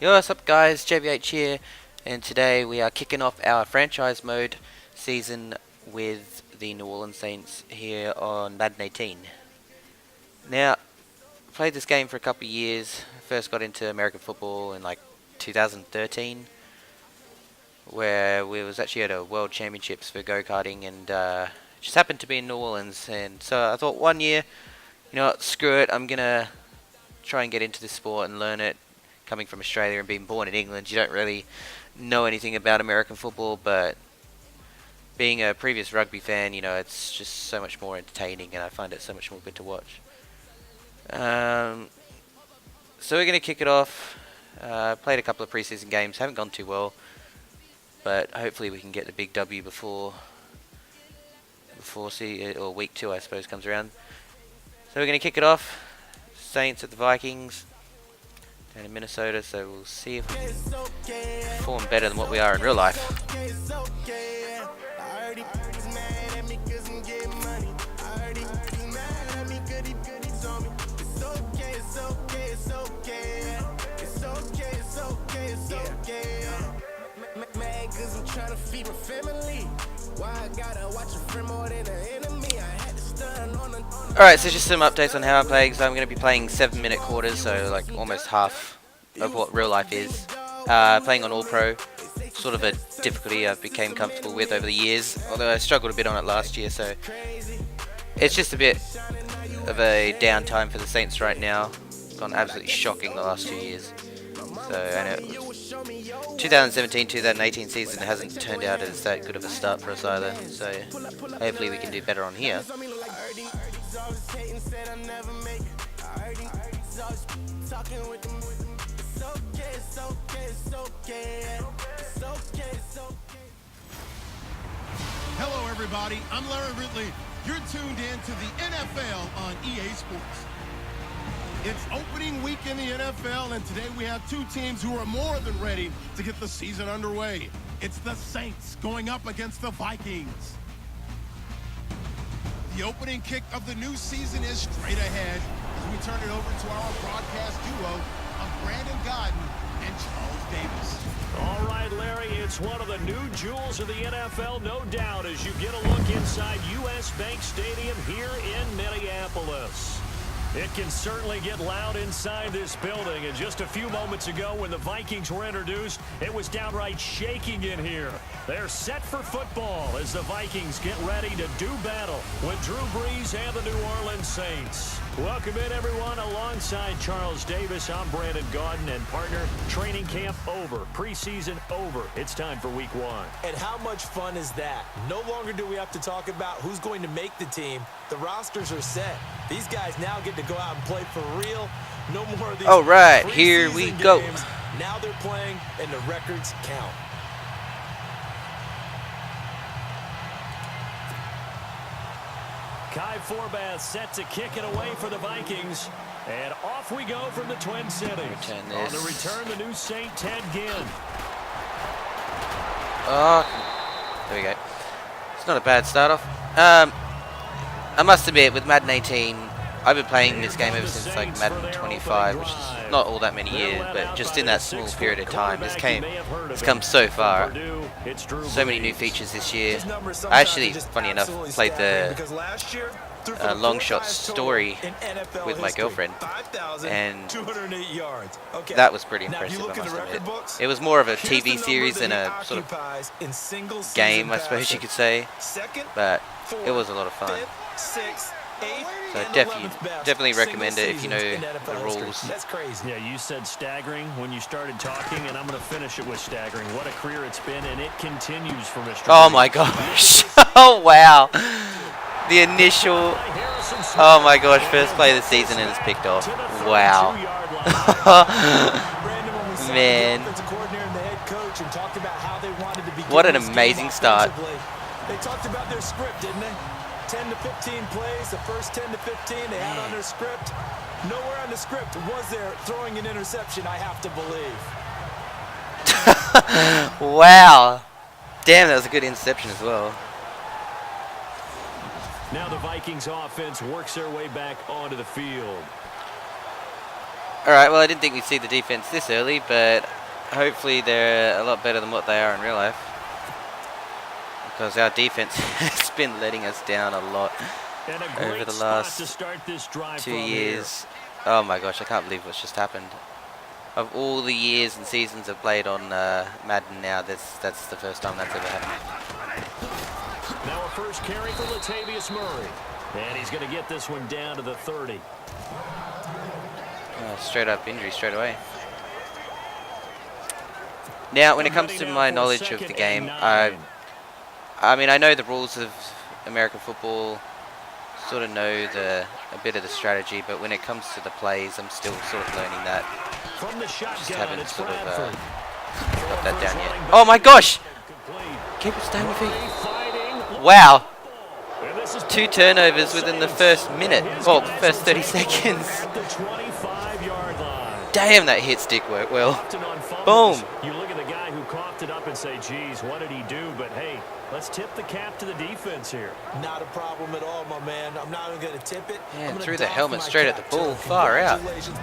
Yo, what's up guys, JVH here, and today we are kicking off our franchise mode season with the New Orleans Saints here on Madden 18. Now, I played this game for a couple of years. First got into American football in like 2013, where we was actually at a World Championships for go-karting, and just happened to be in New Orleans, and so I thought one year, you know what, screw it, I'm gonna try and get into this sport and learn it. Coming from Australia and being born in England, you don't really know anything about American football, but being a previous rugby fan, you know, it's just so much more entertaining, and I find it so much more good to watch. So we're going to kick it off. Played a couple of preseason games, haven't gone too well, but hopefully we can get the big W before week 2, I suppose, comes around. So we're going to kick it off. Saints at the Vikings. Down in Minnesota, so we'll see if we can perform better than what we are in real life. Alright, so just some updates on how I'm playing. So I'm going to be playing 7-minute quarters, so like almost half of what real life is. Playing on All Pro, sort of a difficulty I've become comfortable with over the years, although I struggled a bit on it last year, so it's just a bit of a downtime for the Saints right now. It's gone absolutely shocking the last 2 years. So, and 2017-2018 season hasn't turned out as that good of a start for us either, so hopefully we can do better on here. Hello everybody, I'm Larry Ridley. You're tuned in to the NFL on EA Sports. It's opening week in the NFL, and today we have two teams who are more than ready to get the season underway. It's the Saints going up against the Vikings. The opening kick of the new season is straight ahead as we turn it over to our broadcast duo of Brandon Godden and Charles Davis. All right, Larry, it's one of the new jewels of the NFL, no doubt, as you get a look inside U.S. Bank Stadium here in Minneapolis. It can certainly get loud inside this building, and just a few moments ago when the Vikings were introduced, it was downright shaking in here. They're set for football as the Vikings get ready to do battle with Drew Brees and the New Orleans Saints. Welcome in, everyone. Alongside Charles Davis, I'm Brandon Godden, and partner, training camp over, preseason over. It's time for week 1. And how much fun is that? No longer do we have to talk about who's going to make the team. The rosters are set. These guys now get to go out and play for real. No more of these. All right, here we go. Games. Now they're playing, and the records count. Kai Forbath set to kick it away for the Vikings. And off we go from the Twin Cities. On the return, the new Saint Ted Ginn. Oh, there we go. It's not a bad start off. I must admit, with Madden 18, I've been playing this game ever since like Madden 25, which is not all that many years, but just in that small period of time, this game has come so far. So many new features this year. I actually, funny enough, played the long shot story with my girlfriend, and that was pretty impressive, I must admit. It was more of a TV series than a sort of game, I suppose you could say, but it was a lot of fun. So definitely recommend it if you know the rules. That's crazy. Yeah, you said staggering when you started talking, and I'm going to finish it with staggering. What a career it's been, and it continues for Mr. Oh my gosh. Oh wow. The initial, oh my gosh, first play of the season and it's picked off. Wow. Man. What an amazing start. They talked about their script, didn't they? 10 to 15 plays, the first 10 to 15 they had on their script. Nowhere on the script was there throwing an interception, I have to believe. Wow. Damn, that was a good interception as well. Now the Vikings offense works their way back onto the field. Alright, well I didn't think we'd see the defense this early, but hopefully they're a lot better than what they are in real life. Because our defense has been letting us down a lot over the last 2 years. Oh my gosh, I can't believe what's just happened. Of all the years and seasons I've played on Madden now, that's the first time that's ever happened. Now a first carry for Latavius Murray. And he's going to get this one down to the 30. Straight up injury straight away. Now, when it comes to my knowledge of the game, I mean, I know the rules of American football, sort of know a bit of the strategy, but when it comes to the plays, I'm still sort of learning that. Just haven't sort of got that down yet. Oh my gosh! Keep it staying with me. Wow! 2 turnovers within the first minute. Well, first 30 seconds. Damn, that hit stick worked well. Boom! You look at the guy who coughed it up and say, geez, what did he do? But hey, let's tip the cap to the defense here. Not a problem at all, my man. I'm not even going to tip it. Yeah, threw the helmet straight at the ball. Far out.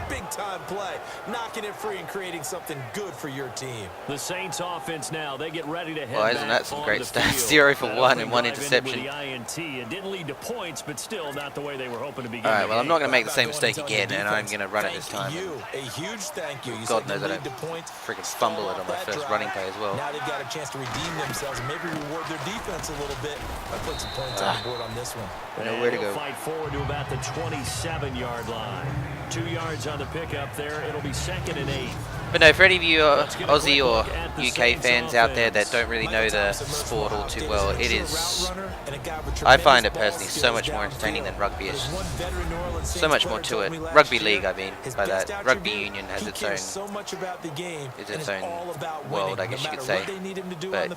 Big time play. Knocking it free and creating something good for your team. The Saints offense now. They get ready to head well, isn't that some great stats? 0 for 1 and 1 interception. It didn't lead to points, but still not the way they were hoping to begin. Alright, well, I'm not going to make the same mistake again, and I'm going to run it this time. A huge thank you. God knows I don't freaking fumble it on my first running play as well. Now they've got a chance to redeem themselves and maybe reward their defense a little bit. I put some points on the board on this one. Nowhere to go. Fight forward to about the 27-yard line. 2 yards on the pickup there. It'll be 2nd and 8. But no, for any of you Aussie or UK fans out there that don't really know the sport all too well, it is, I find it personally so much more entertaining than rugby. It's so much more to it. Rugby league, I mean, by that. Rugby union has its own world, I guess you could say. But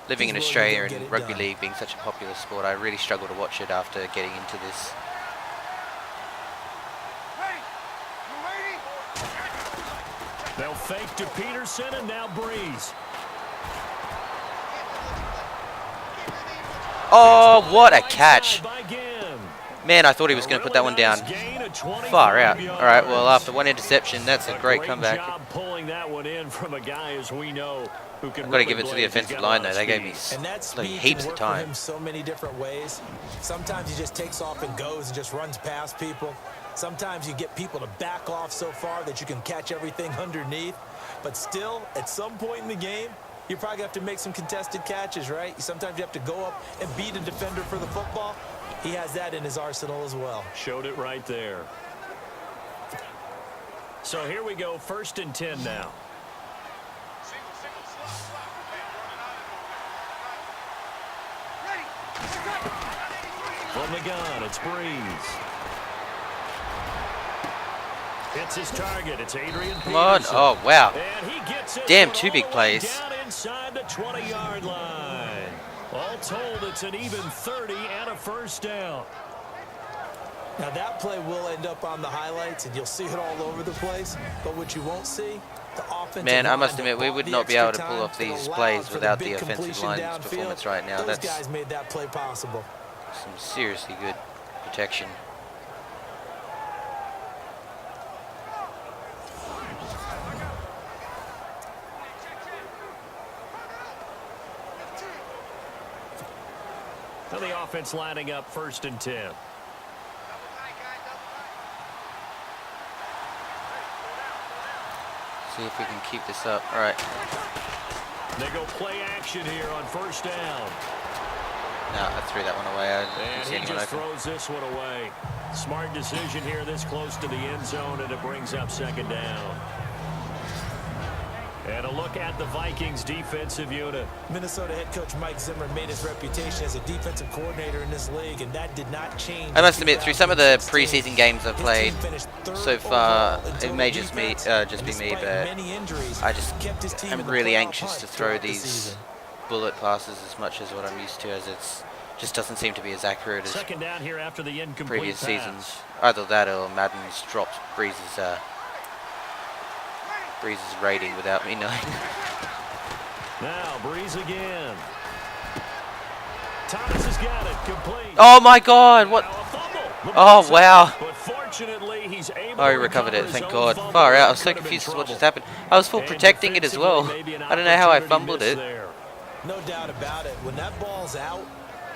living in Australia and rugby league being such a popular sport, I really struggle to watch it after getting into this. They'll fake to Peterson and now Breeze. Oh, what a catch. Man, I thought he was going to put that one down. Far out. All right, well, after 1 interception, that's a great comeback. Pulling that one in from a guy, as we know, who can I've got to give it to the offensive line, though. They gave me like heaps of time. So many different ways. Sometimes he just takes off and goes and just runs past people. Sometimes you get people to back off so far that you can catch everything underneath. But still, at some point in the game, you probably have to make some contested catches, right? Sometimes you have to go up and beat a defender for the football. He has that in his arsenal as well. Showed it right there. So here we go, 1st and 10 now. From the gun, it's Breeze. It's his target. It's Adrian Peterson. Come on. Oh, wow. And he gets it. Damn, 2 big plays. Down inside the 20-yard line. All told, it's an even 30 and a first down. Now that play will end up on the highlights, and you'll see it all over the place. But what you won't see, the offensive Man, I must line, admit, we would not be able to pull off these plays without the offensive line's performance right now. Those That's guys made that play possible. some seriously good protection. So the offense lining up 1st and 10. See if we can keep this up. All right. They go play action here on 1st down. No, I threw that one away. I didn't And see he anyone just open. throws this one away. Smart decision here this close to the end zone, and it brings up 2nd down. And a look at the Vikings defensive unit. Minnesota head coach Mike Zimmer made his reputation as a defensive coordinator in this league, and that did not change. I must admit, through some of the preseason games I've played so far, it may just be me, but I just am really anxious to throw these bullet passes as much as what I'm used to, as it's just doesn't seem to be as accurate as 2nd down here after the incomplete previous pass. seasons. Either that or Madden's dropped Breeze's rating without me knowing. Now Breeze again. Thomas has got it complete. Oh my God! What? Now a fumble. Oh wow! But fortunately, he he's able Oh, he to recovered it, recover thank his God. own Far fumble. out, I was so Could have been confused as to what trouble. just happened. I was full And protecting it as well. defensively, maybe an I don't know how I opportunity fumbled missed it. there. No doubt about it. When that ball's out,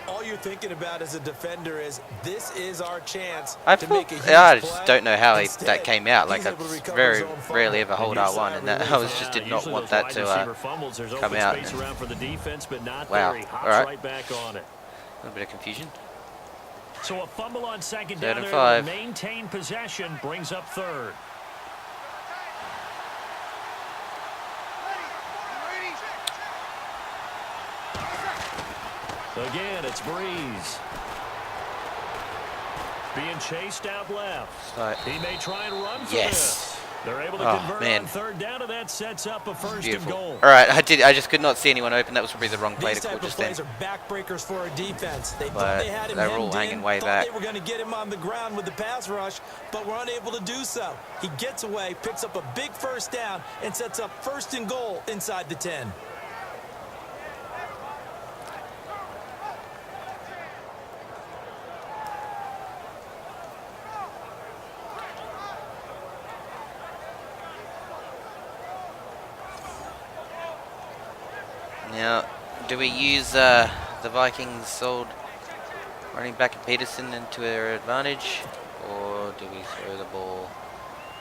all you're thinking about as a defender is, this is our chance to make a huge I just play. don't know how Instead, that came out. Like, he's I able to recover very his own fumble. rarely ever And hold your R1, sigh of and that I relief. just did Yeah, not usually want those that wide to receiver fumbles, there's come open out. space around for the defense, but not Wow. there. He hops Alright. right back on it. A little bit of confusion. So a fumble on second Third down and there 5. to maintain possession brings up third. Again, it's Breeze. Being chased out left. Right. He may try and run for Yes. this. They're able to Oh, convert man. on third down, and that sets up a first Beautiful. and goal. All right, I just could not see anyone open. That was probably the wrong play These to call type of just then. plays are backbreakers for a defense. They But thought they had him they were all hemmed hanging in, way thought back. they were going to get him on the ground with the pass rush, but were unable to do so. He gets away, picks up a big first down, and sets up first and goal inside the 10. Now, do we use the Vikings' old running back in Peterson into their advantage, or do we throw the ball?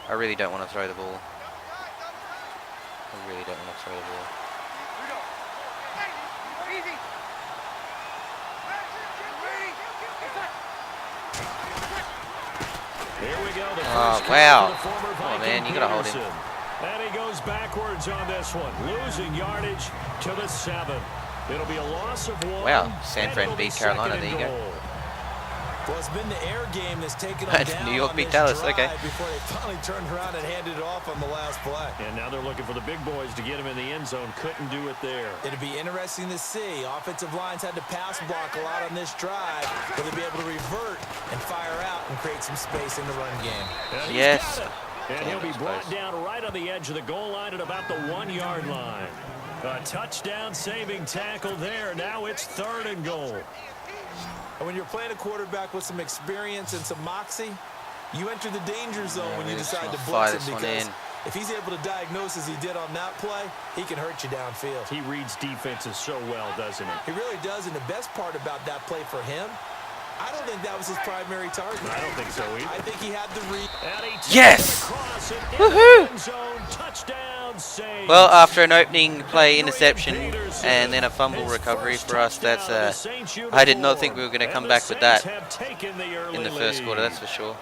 I really don't want to throw the ball. I really don't want to throw the ball. Here we go. The Oh, first wow. carry for the former Oh, man, Viking you gotta hold him. Peterson. And he goes backwards on this one, losing yardage to the 7. It'll be a loss of 1. Wow, San and Fran it'll be beat Carolina. second There you and go. goal. Well, it's been the air game that's taken them down New York on beat this Dallas, drive okay. before they finally turned around and handed it off on the last play. And now they're looking for the big boys to get him in the end zone. Couldn't do it there. It'd be interesting to see. Offensive lines had to pass block a lot on this drive, but they'll be able to revert and fire out and create some space in the run game. And he's Yes. got it. And he'll be brought down right on the edge of the goal line at about the 1-yard line. A touchdown-saving tackle there. Now it's third and goal. And when you're playing a quarterback with some experience and some moxie, you enter the danger zone when you he's decide to gonna blitz fire him, this one because in. if he's able to diagnose as he did on that play, he can hurt you downfield. He reads defenses so well, doesn't he? He really does, and the best part about that play for him, I don't think that was his primary target. I don't think so either. I think he had the read. And he takes Yes! it across and in Woohoo! the end zone. Touchdown save. Well, after an opening play interception and then a fumble recovery for us, that's I did not think we were going to come back with that in the first quarter, that's for sure.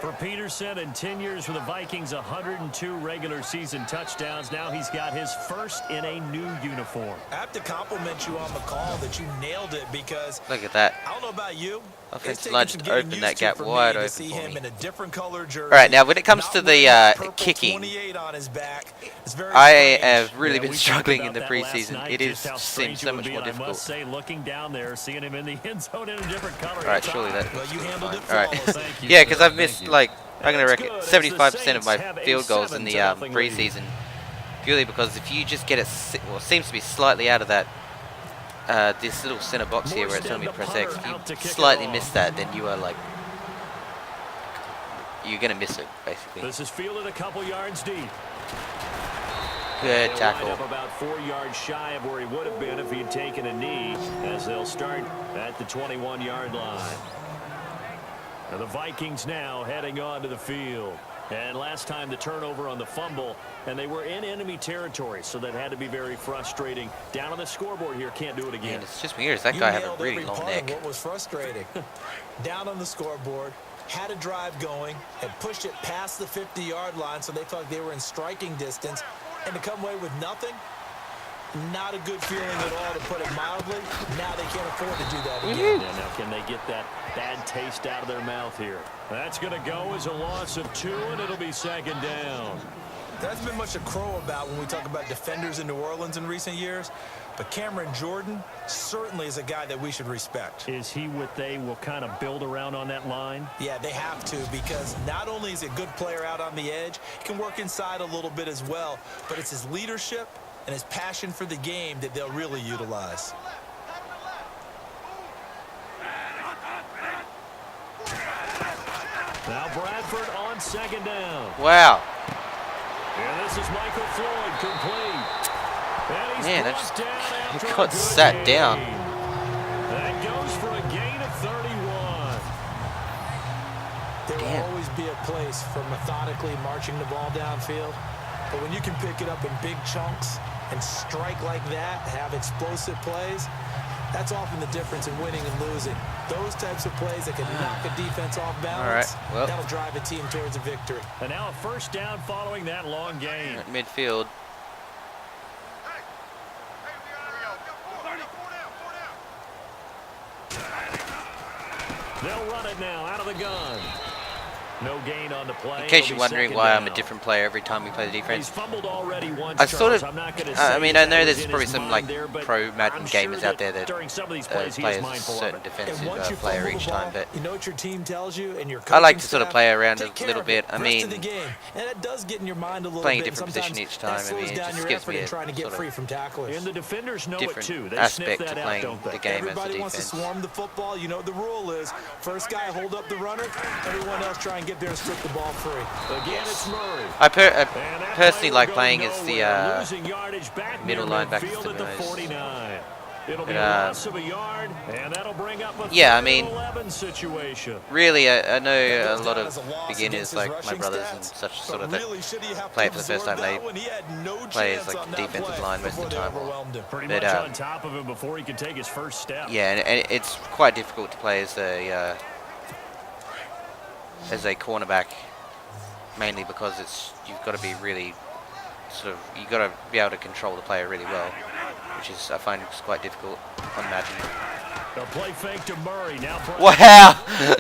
For Peterson, in 10 years with the Vikings, 102 regular season touchdowns. Now he's got his first in a new uniform. I have to compliment you on the call that you nailed it, because Look at that. I don't know about you. Offensive line just opened that gap wide open see for him me. in a different color jersey. All right, now when it comes not to wearing the purple kicking, 28 on his back, it's very I strange. have really Yeah, been we struggling talked in the about that last preseason. night, It is just how strange seems so it would much be, more and I difficult. must say, looking down there, seeing him in the end zone in a different color. All right, surely that. Well, you handled it All right. flawlessly. Thank you, Yeah, sir. because I've Thank missed you. like I'm gonna That's reckon good, as the 75% of my Saints have a field goals in the 7-0 lead. preseason, purely because if you just get it, well, it seems to be slightly out of that this little center box here where it's telling me to press X. If Out to you kick it slightly off. miss that, then you are like you're gonna miss it basically. This is fielded a couple yards deep. Good He'll tackle. wind up about 4 yards shy of where he would have been if he had taken a knee, as they'll start at the 21-yard line. And the Vikings now heading on to the field. And last time the turnover on the fumble, and they were in enemy territory, so that had to be very frustrating. Down on the scoreboard here, can't do it again. And it's just weird. That You guy have a nailed really every long part of neck. what was frustrating. Down on the scoreboard, had a drive going, and pushed it past the 50-yard line, so they felt like they were in striking distance, and to come away with nothing, not a good feeling at all, to put it mildly. Now they can't afford to do that again. Yeah, now can they get that bad taste out of their mouth here? That's going to go as a loss of 2, and it'll be second down. There hasn't been much to crow about when we talk about defenders in New Orleans in recent years, but Cameron Jordan certainly is a guy that we should respect. Is he what they will kind of build around on that line? Yeah, they have to, because not only is he a good player out on the edge, he can work inside a little bit as well, but it's his leadership and his passion for the game that they'll really utilize. Now Bradford on on second down. Wow. And this is Michael Floyd complete. And he's Man, brought down he after a got good sat gain. down. That goes for a gain of 31. There will always be a place for methodically marching the ball downfield. But when you can pick it up in big chunks and strike like that, have explosive plays, that's often the difference in winning and losing. Those types of plays that can knock a defense off balance, that'll drive a team towards a victory. And now a first down following that long gain. At midfield. They'll run it now out of the gun. No gain on the play. In case you're wondering why I'm a different player every time we play the defense, He's fumbled already once, I sort of, I mean, I know there's in probably his some mind like there, pro Madden gamers out there that during some of these plays, he play is a mindful of certain it. defensive And once you player fumble each the time, ball, but you know what your team tells you, and your I like coaching to sort of staff, play around a take care little of it. bit. I Rest mean, of the game. And it does get in your mind a little playing a bit. different Sometimes position each time, that I slows mean, it down just your gives effort me in a trying to get sort of free from tacklers. And the defenders know it different too. They aspect sniff to that playing out, don't the they? game Everybody as a wants to defense. swarm the football. You know what the rule is. First guy hold up the runner. Everyone else try and get there and strip the ball free. Again, it's Murray. I And that personally play like will playing go as the nowhere. Losing yardage back middle near linebacker midfield to at be the honest. 49. It'll be But, a loss of a yard, and that'll bring up a yeah, I mean, 11 situation. really, I know a lot of As a loss beginners against his like my rushing brothers stats, and such but sort of that really, should he have play to it for the first absorb time. They that when he had no play as chance like on that defensive play line most before of the they time. overwhelmed him? Pretty But, much on top of him before he could take his first step. Yeah, and it's quite difficult to play as a cornerback, mainly because you've got to be really you've got to be able to control the player really well, which is I find it's quite difficult on Madden. The play fake to Murray. Now Wow,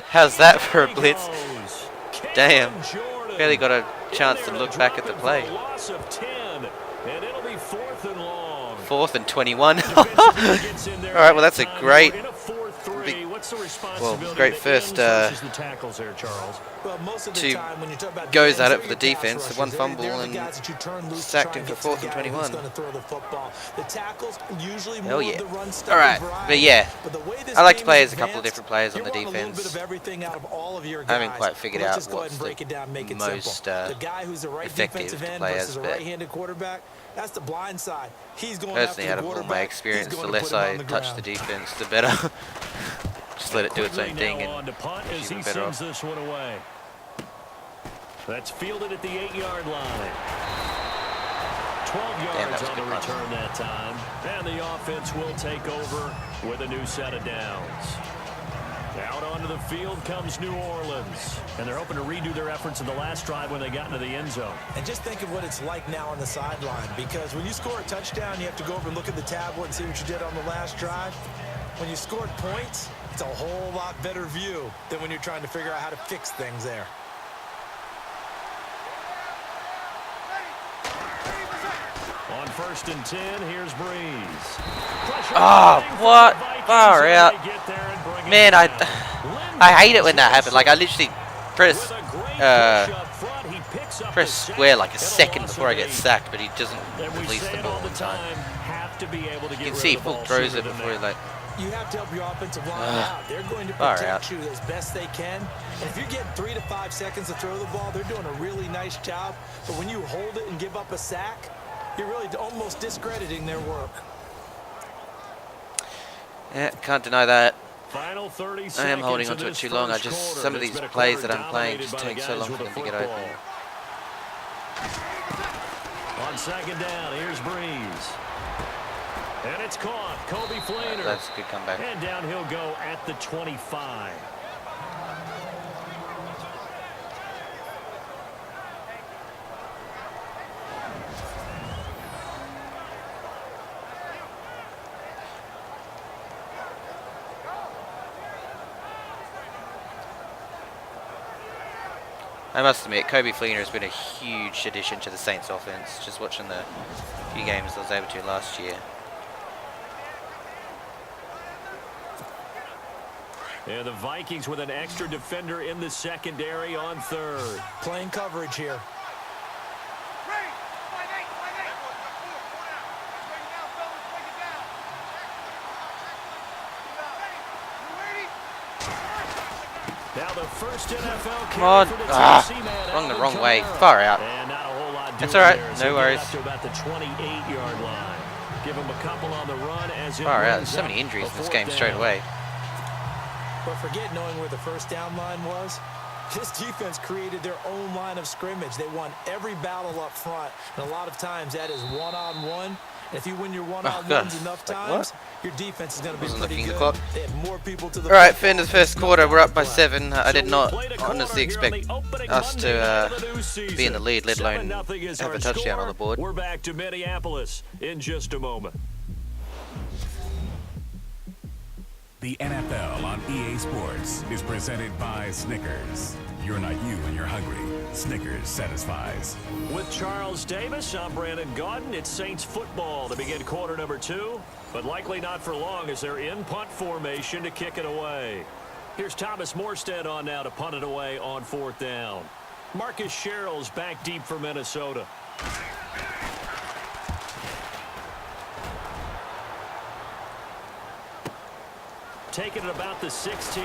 how's that for a blitz? goes. Damn, Jordan. barely got a chance to In there look back at the drop it play. for a loss of 10, and it'll be 4th and long. 4th and 21. Defensive gets in there All right, well that's a that great, time. We're in a 4-3. What's the responsibility well, great of the first ends versus the tackles there, Charles? Well, most of the two time when you talk about goes the at ends, it for the they're your pass defense, rushers. one They're fumble the and guys that you turn loose to sacked try him and for get to 4th the and guy who's 21. going to throw the football. The tackles usually Hell more yeah. of the run stuff. All right, but yeah, But the way this I like to game play is as a couple of advanced, different players on you the want a little bit defense. of everything out of all of your I guys. haven't quite figured Let's out just go ahead what's and break it down, make the it most simple. The guy who's the right effective defensive to end play versus as, a but right-handed quarterback, that's the blind side. He's going personally, out after the of all quarterback. my He's experience, going the to less put him I on the touch the ground. defense, the better. Just let it do its Quigley own thing now on and to punt as even he better sends off. this one away. That's fielded at the 8-yard line. 12 Damn, that yards was a on the good punt. return that time. And the offense will take over with a new set of downs. Out onto the field comes New Orleans. And they're hoping to redo their efforts in the last drive when they got into the end zone. And just think of what it's like now on the sideline, because when you score a touchdown, you have to go over and look at the tablet and see what you did on the last drive. When you scored points, it's a whole lot better view than when you're trying to figure out how to fix things there. On 1st and 10, here's Breeze. Oh, what? Far out. Man, I hate it when that happens. Like, I literally press square like a second before I get sacked, but he doesn't release the ball in time. You can see he full throws it before he, like, You have to help your offensive line out. They're going to far protect out. you as best they can. And if you're getting 3 to 5 seconds to throw the ball, they're doing a really nice job. But when you hold it and give up a sack, you're really almost discrediting their work. Yeah, can't deny that. Final 30 seconds I am holding of onto it this too long. first quarter. Some of It's these been a plays quarter that I'm playing dominated just by the take so guys long with for the them to get football. open. On 2nd down, here's Breeze. And it's caught. Kobe Flainer. That's a good comeback. And down he'll go at the 25. I must admit, Kobe Fleena has been a huge addition to the Saints offense. Just watching the few games I was able to last year. And the Vikings with an extra defender in the secondary on 3rd. Playing coverage here. Now the first NFL Come on. carry for the Ah, Tennessee man, wrong the Alvin wrong way. Kamara. Far out. And not a whole lot That's doing alright. there as No they worries. get up to about the 28-yard line. Give him a couple on the run as it Far out. There's brings so up many injuries a in this fourth game straight down. away. But forget knowing where the first down line was. This defense created their own line of scrimmage. They won every battle up front, and a lot of times that is one-on-one. And if you win your one-on-ones enough times, your defense is going to be Wasn't pretty looking at good. the clock. They had more people to the Alright, football fin of the than first quarter. We're up by play. 7. I did not So we played a honestly quarter here expect on the opening us Monday night to of the new season. be in the lead, let alone 7-0 is have our a touchdown score. on the board. We're back to Minneapolis in just a moment. The NFL on EA Sports is presented by Snickers. You're not you when you're hungry. Snickers satisfies. With Charles Davis, I'm Brandon Gaudin. It's Saints football to begin quarter number 2, but likely not for long as they're in punt formation to kick it away. Here's Thomas Morstead on now to punt it away on 4th down. Marcus Sherrill's back deep for Minnesota. Taking it about the 16.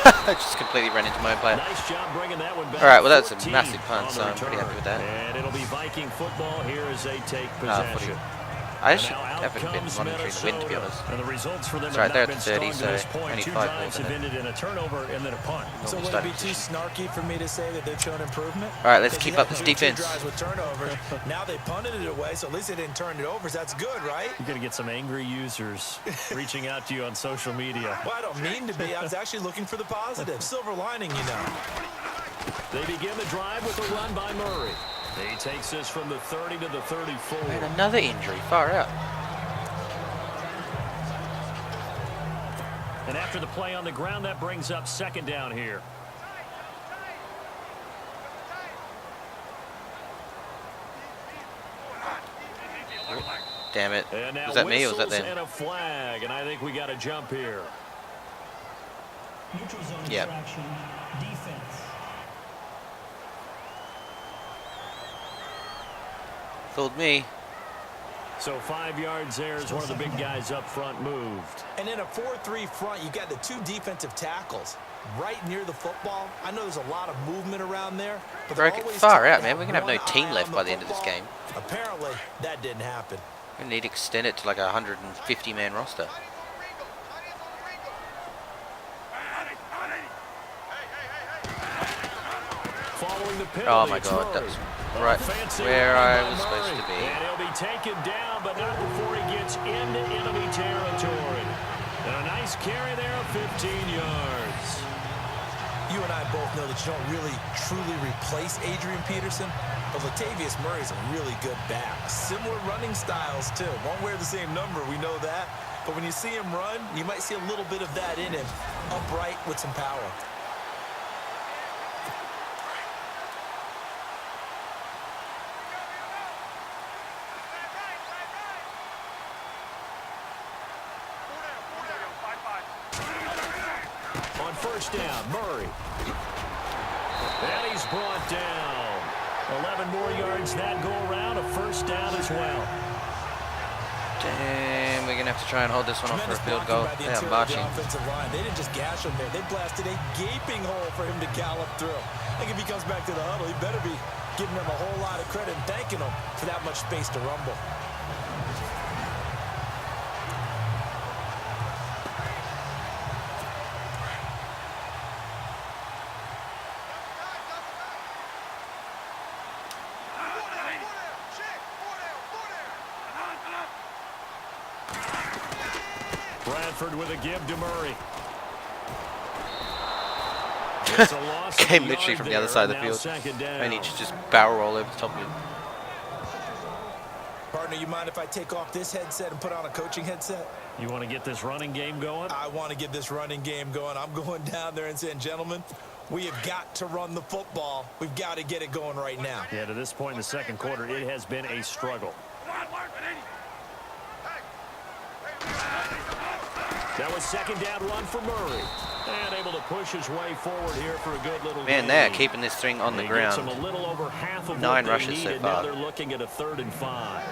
I just completely ran into my own player. Nice job bringing that one back. Alright, well that's a 14 massive punt, on so the I'm pretty happy with that. And it'll be Viking football here as they take Ah, possession. I And actually now out haven't been comes running through the wind, to be Minnesota. honest. And the results for them It's right have there not at been the 30, strong to this so point. only 2 5 drives balls have in it. ended in a turnover and then a punt. So would it starting be too position. snarky for me to say that they've shown improvement? All right, let's Because keep you up had this two defense. drives with turnovers. Now they punted it away, so at least they didn't turn it over. So that's good, right? You're going to get some angry users reaching out to you on social media. Well, I don't mean to be. I was actually looking for the positive. Silver lining, you know. They begin the drive with a run by Murray. He takes this from the 30 to the 34. And another injury. Far out. And after the play on the ground, that brings up 2nd down here. Damn it. And now Was that me or was that whistles them? and a flag, and I think we got a jump here. Neutral zone Yep. infraction, defense. Fooled me. So 5 yards there as one of the big guys up front moved. And in a 4-3 front, you got the 2 defensive tackles right near the football. I know there's a lot of movement around there, but they're Broke it always far trying to out, man. have We're gonna have no one team eye left on by the end of this football. game. Apparently, that didn't happen. We need to extend it to like a 150-man roster. Following the penalty, Oh my it's God, Murray. that's right Fancy where run I by was supposed to Murray. be. And he'll be taken down, but not before he gets into enemy territory. And a nice carry there of 15 yards. You and I both know that you don't really, truly replace Adrian Peterson, but Latavius Murray's a really good back. Similar running styles, too. Won't wear the same number, we know that. But when you see him run, you might see a little bit of that in him, upright with some power. On 1st down, Murray. And he's brought down. 11 more yards that go around, a 1st down as well. Damn, we're gonna have to try and hold this one off for a field goal. By the Yeah, interior of the marching. offensive line. They didn't just gash him there. They blasted a gaping hole for him to gallop through. I think if he comes back to the huddle, he better be giving them a whole lot of credit and thanking them for that much space to rumble. Bradford with a give to Murray. It's a loss of Came a literally yard from the other there, side of the now field. 2nd down. And he just barrel roll over the top of it. Partner, you mind if I take off this headset and put on a coaching headset? You want to get this running game going? I want to get this running game going. I'm going down there and saying, gentlemen, we have got to run the football. We've got to get it going right now. Yeah, to this point in the 2nd quarter, it has been a struggle. That was 2nd down run for Murray. And able to push his way forward here for a good little Man, gain. they're keeping this thing on the He gets ground. him a little over half of 9 what they rushes so needed. far. Now they're looking at a 3rd and 5.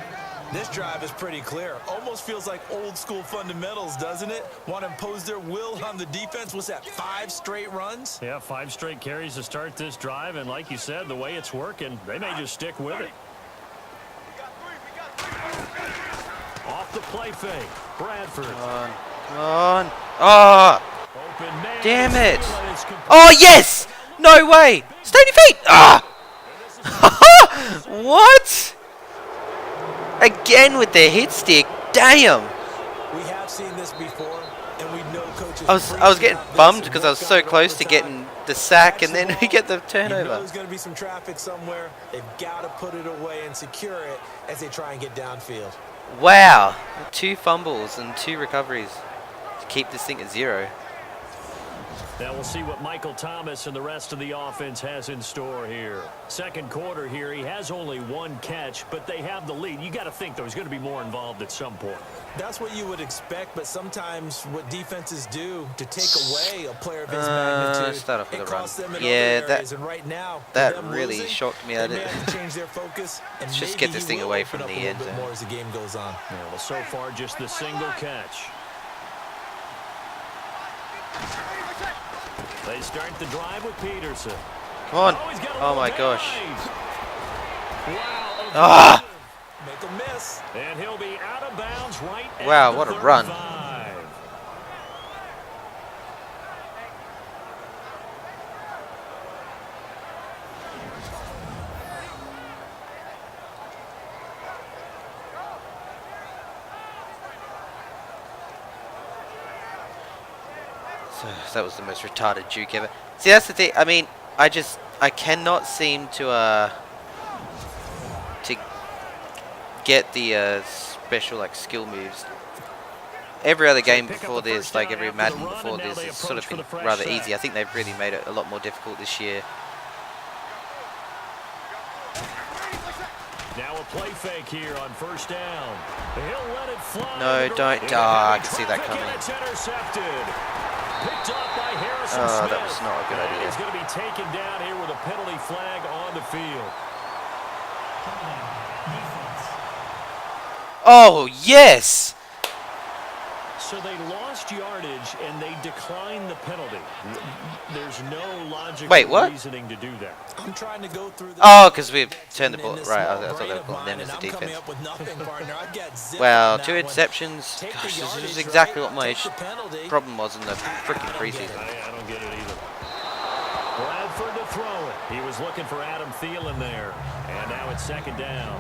This drive is pretty clear. Almost feels like old school fundamentals, doesn't it? Want to impose their will on the defense. What's that, 5 straight runs? Yeah, 5 straight carries to start this drive, and like you said, the way it's working, they may just stick with it. Off the play fake, Bradford. Come on. Oh! Open man. Damn it! Oh, yes! No way! Stay on your feet! Ah! What? Again with the hit stick. Damn! We have seen this before, and we know coaches. I was getting bummed because I was so close to getting the sack, and then we get the You know turnover. there's going to be some traffic somewhere. They've got to put it away and secure it as they try and get downfield. Wow! 2 fumbles and 2 recoveries to keep this thing at 0. Now we'll see what Michael Thomas and the rest of the offense has in store here. Second quarter here, he has only 1 catch, but they have the lead. You got to think there's going to be more involved at some point. That's what you would expect, but sometimes what defenses do to take away a player of his magnitude, start off with it a run. costs them in Yeah, other areas. And right now, that them really losing, shocked me. they I may did. have to change their focus, and Let's just maybe get this he thing will away open from up the a little end bit zone. more as the game goes on. Yeah, well, so far just the single catch. They start the drive with Peterson. Come on! Oh, he's got a Oh little my gosh! dive. Wow. Ah! Make a miss. And he'll be out of bounds right at Wow, the what a run. 35. So that was the most retarded juke ever. See, that's the thing. I mean, I cannot seem to get the special like skill moves. Every other game before this, like every Madden before this, has sort of been rather easy. I think they've really made it a lot more difficult this year. Now a play fake here on first down. He'll let it fly. No, don't. Ah, I can see that coming. It's intercepted. Picked off by Harrison Oh, Smith. that was not a good idea. He's going to be taken down here with a penalty flag on the field. Defense. Oh yes! So they lost yardage and they declined the penalty. There's no logical reasoning to do that. I'm trying to go through the Oh, because we've turned the ball right. I thought they were calling them as a defense. Wow, 2 interceptions. Gosh, this is exactly what my problem was in the freaking preseason. I don't get it either. Bradford to throw it. He was looking for Adam Thielen there. And now it's second down.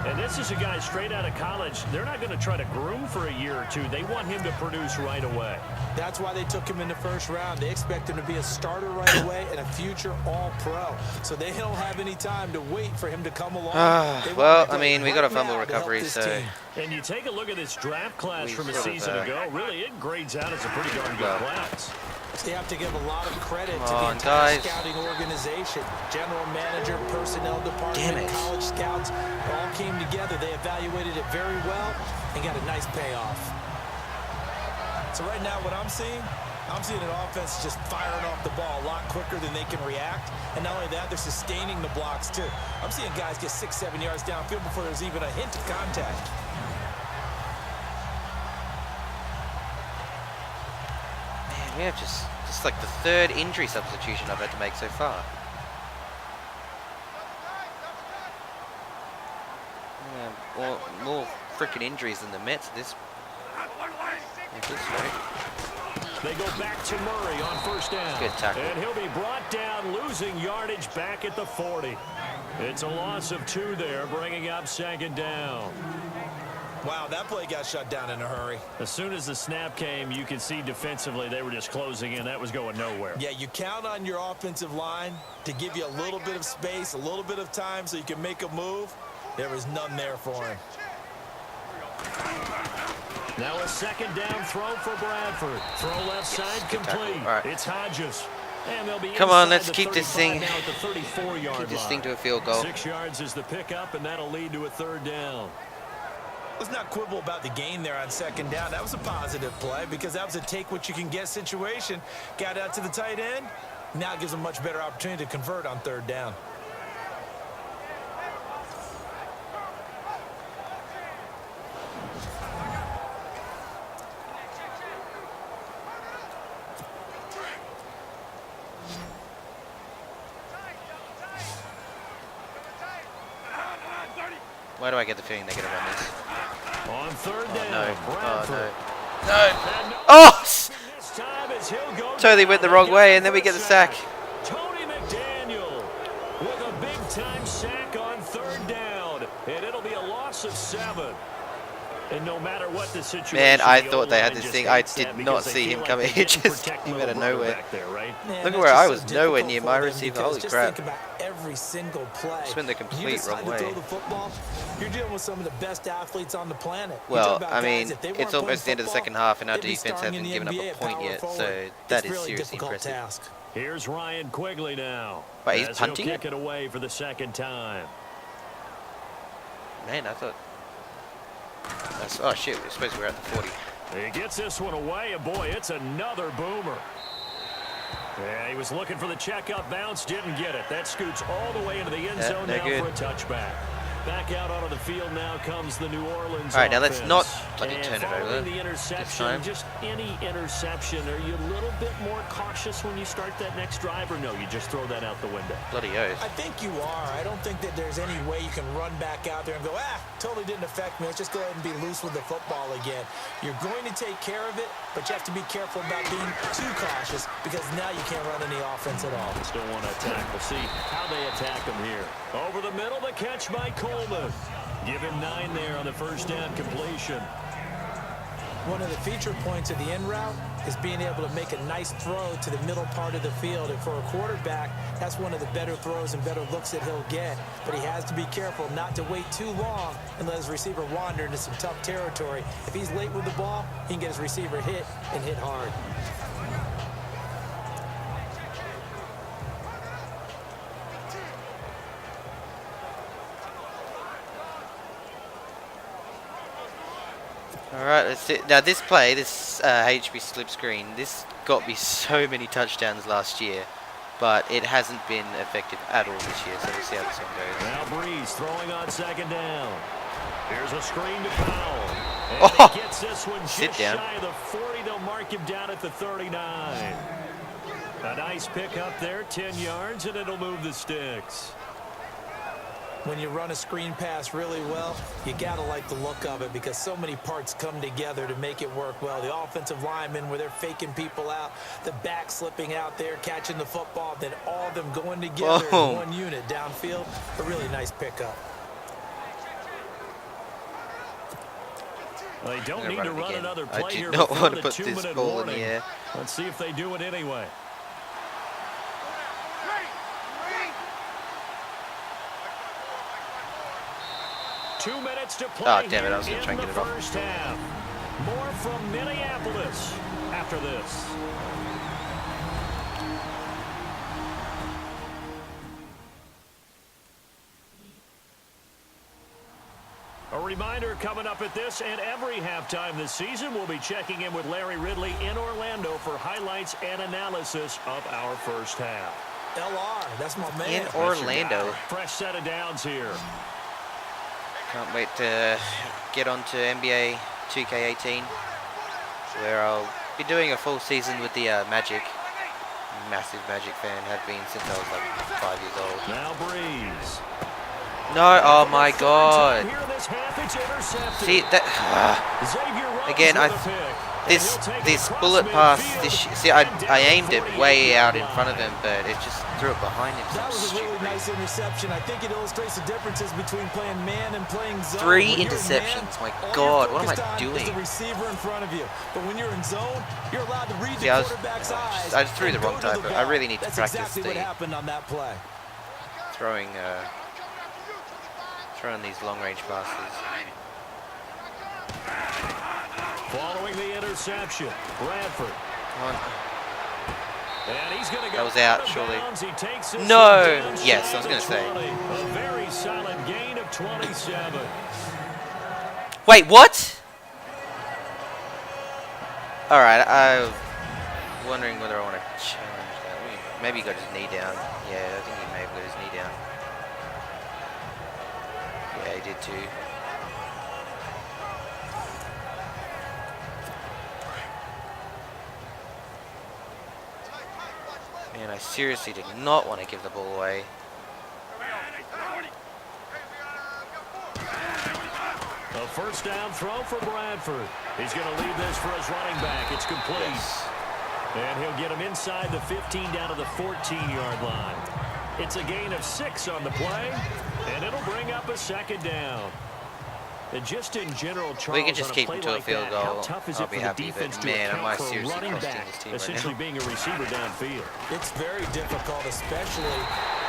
And this is a guy straight out of college. They're not going to try to groom for a year or 2. They want him to produce right away. That's why they took him in the first round. They expect him to be a starter right away and a future all-pro. So they don't have any time to wait for him to come along. Well, I mean, we got a fumble recovery, so... And you take a look at this draft class from a season ago. Really, it grades out as a pretty darn good class. They have to give a lot of credit to the entire guys. scouting organization. General manager, personnel department, college scouts all came together. They evaluated it very well and got a nice payoff. So right now what I'm seeing an offense just firing off the ball a lot quicker than they can react. And not only that, they're sustaining the blocks too. I'm seeing guys get 6-7 yards downfield before there's even a hint of contact. We have just like the 3rd injury substitution I've had to make so far. Yeah, more freaking injuries than the Mets at this rate. They go back to Murray on first down. Good tackle. And he'll be brought down, losing yardage back at the 40. It's a loss of 2 there, bringing up second down. Wow, that play got shut down in a hurry. As soon as the snap came, you could see defensively they were just closing in. That was going nowhere. Yeah, you count on your offensive line to give you a little bit of space, a little bit of time so you can make a move. There was none there for him. Now a second down throw for Bradford. Throw left side complete. Right. It's Hodges. And they'll be Come on, inside let's the keep this thing. now at the 34-yard Keep this line. thing to a field goal. 6 yards is the pickup, and that'll lead to a 3rd down. Let's not quibble about the gain there on second down. That was a positive play because that was a take-what-you-can-get situation. Got out to the tight end. Now it gives them a much better opportunity to convert on 3rd down. Why do I get the feeling they're going to run this? On third down, No. Bradford. Oh, no. And no Oh! this time as he'll go Totally down went the wrong get way, the and then we get the first sack. Tony McDaniel with a big-time sack on third down, and it'll be a loss of 7. And no matter what the situation, Man, I the thought they had O-line this just thing. I hates did that not because they see feel him like coming. they He didn't just protect came little out of brother nowhere. back there, right? Man, Look at that's where I just was so nowhere difficult near for my them receiver. because Holy just crap. think about every single play. Just went the You complete decide wrong to way. throw the football, you're dealing with some of the best athletes on the planet. You're Well, talking about I guys, mean, if they weren't it's almost the playing end of the football, second half, and our they'd be defense starring hasn't in the given up NBA a at point power yet, forward. so that It's is really seriously difficult impressive. task. Here's Ryan Quigley now. Wait, he's as punting he'll it? kick it away for the second time. Man, I thought... oh, shit, we're supposed to be at the 40. He gets this one away, and boy, it's another boomer. Yeah, he was looking for the checkup bounce, didn't get it. That scoots all the way into the end zone no now good. for a touchback. Back out onto the field now comes the New Orleans All right, now let's offense. not bloody And turn it following over the this interception, time. just any interception, are you a little bit more cautious when you start that next drive, or no, you just throw that out the window? Bloody oath. I think you are. I don't think that there's any way you can run back out there and go, totally didn't affect me. Let's just go ahead and be loose with the football again. You're going to take care of it, but you have to be careful about being too cautious because now you can't run any offense at all. Still want to attack. We'll see how they attack him here. Over the middle, the catch by Coleman. Give him 9 there on the first down completion. One of the feature points of the in route is being able to make a nice throw to the middle part of the field. And for a quarterback, that's one of the better throws and better looks that he'll get. But he has to be careful not to wait too long and let his receiver wander into some tough territory. If he's late with the ball, he can get his receiver hit and hit hard. Alright, let's see. Now this play, this HB slip screen, this got me so many touchdowns last year, but it hasn't been effective at all this year, so we'll see how this one goes. Now Breeze throwing on second down. Here's a screen to Powell. And Oh! he gets this one Sit just down. shy of the 40. They'll mark him down at the 39. A nice pick up there, 10 yards, and it'll move the sticks. When you run a screen pass really well, you gotta like the look of it because so many parts come together to make it work well. The offensive linemen where they're faking people out, the back slipping out there, catching the football, then all of them going together Boom. in one unit downfield. A really nice pickup. Well, they don't I'm need gonna to run it run again. another I play do here not before want to the put this 2-minute ball in warning. the air. Let's see if they do it anyway. Two minutes to play Oh, damn it, I was here gonna try and in get the it off. first half. More from Minneapolis after this. A reminder coming up at this and every halftime this season, we'll be checking in with Larry Ridley in Orlando for highlights and analysis of our first half. LR, that's my man. In Orlando. Fresh set of downs here. Can't wait to get on to NBA 2K18, where I'll be doing a full season with the Magic. Massive Magic fan, have been since I was like 5 years old. Now Breeze. No, oh my god. Here in this half, it's intercepted. See, that... Xavier Rhodes Again, with I... the pick. This And he'll take it this across bullet pass, midfield. see, I And down aimed it 48 way out in line. front of him, but it just threw it behind him. That was a Some really stupid nice interception. I think it illustrates the differences between playing man and playing zone. 3 When you're in interceptions, man, my all God, you're what am I focused on doing? is the receiver in front of you. But when you're in zone, you're allowed to read See, the I was- quarterback's I eyes. just- I just threw and the wrong go to type, the I ball. really need to That's practice exactly what the- happened on that play. throwing these long range passes. Following the interception, Bradford. Come on. And he's going to go That was out, of surely. bounds. He takes this No! one down Yes, shy I was of gonna the say. 20. A very solid gain of 27. Wait, what? Alright, I was wondering whether I want to challenge that. Maybe he got his knee down. Yeah, I think he may have got his knee down. Yeah, he did too. Man, I seriously did not want to give the ball away. A first down throw for Bradford. He's going to leave this for his running back. It's complete. Yes. And he'll get him inside the 15 down to the 14-yard line. It's a gain of 6 on the play, and it'll bring up a second down. And just in general, Charles, We can just keep him to a field goal. how tough is I'll it be for the happy with it. defense to Man, am I account for a seriously running trusting back this team right essentially now? being a receiver downfield? It's very difficult, especially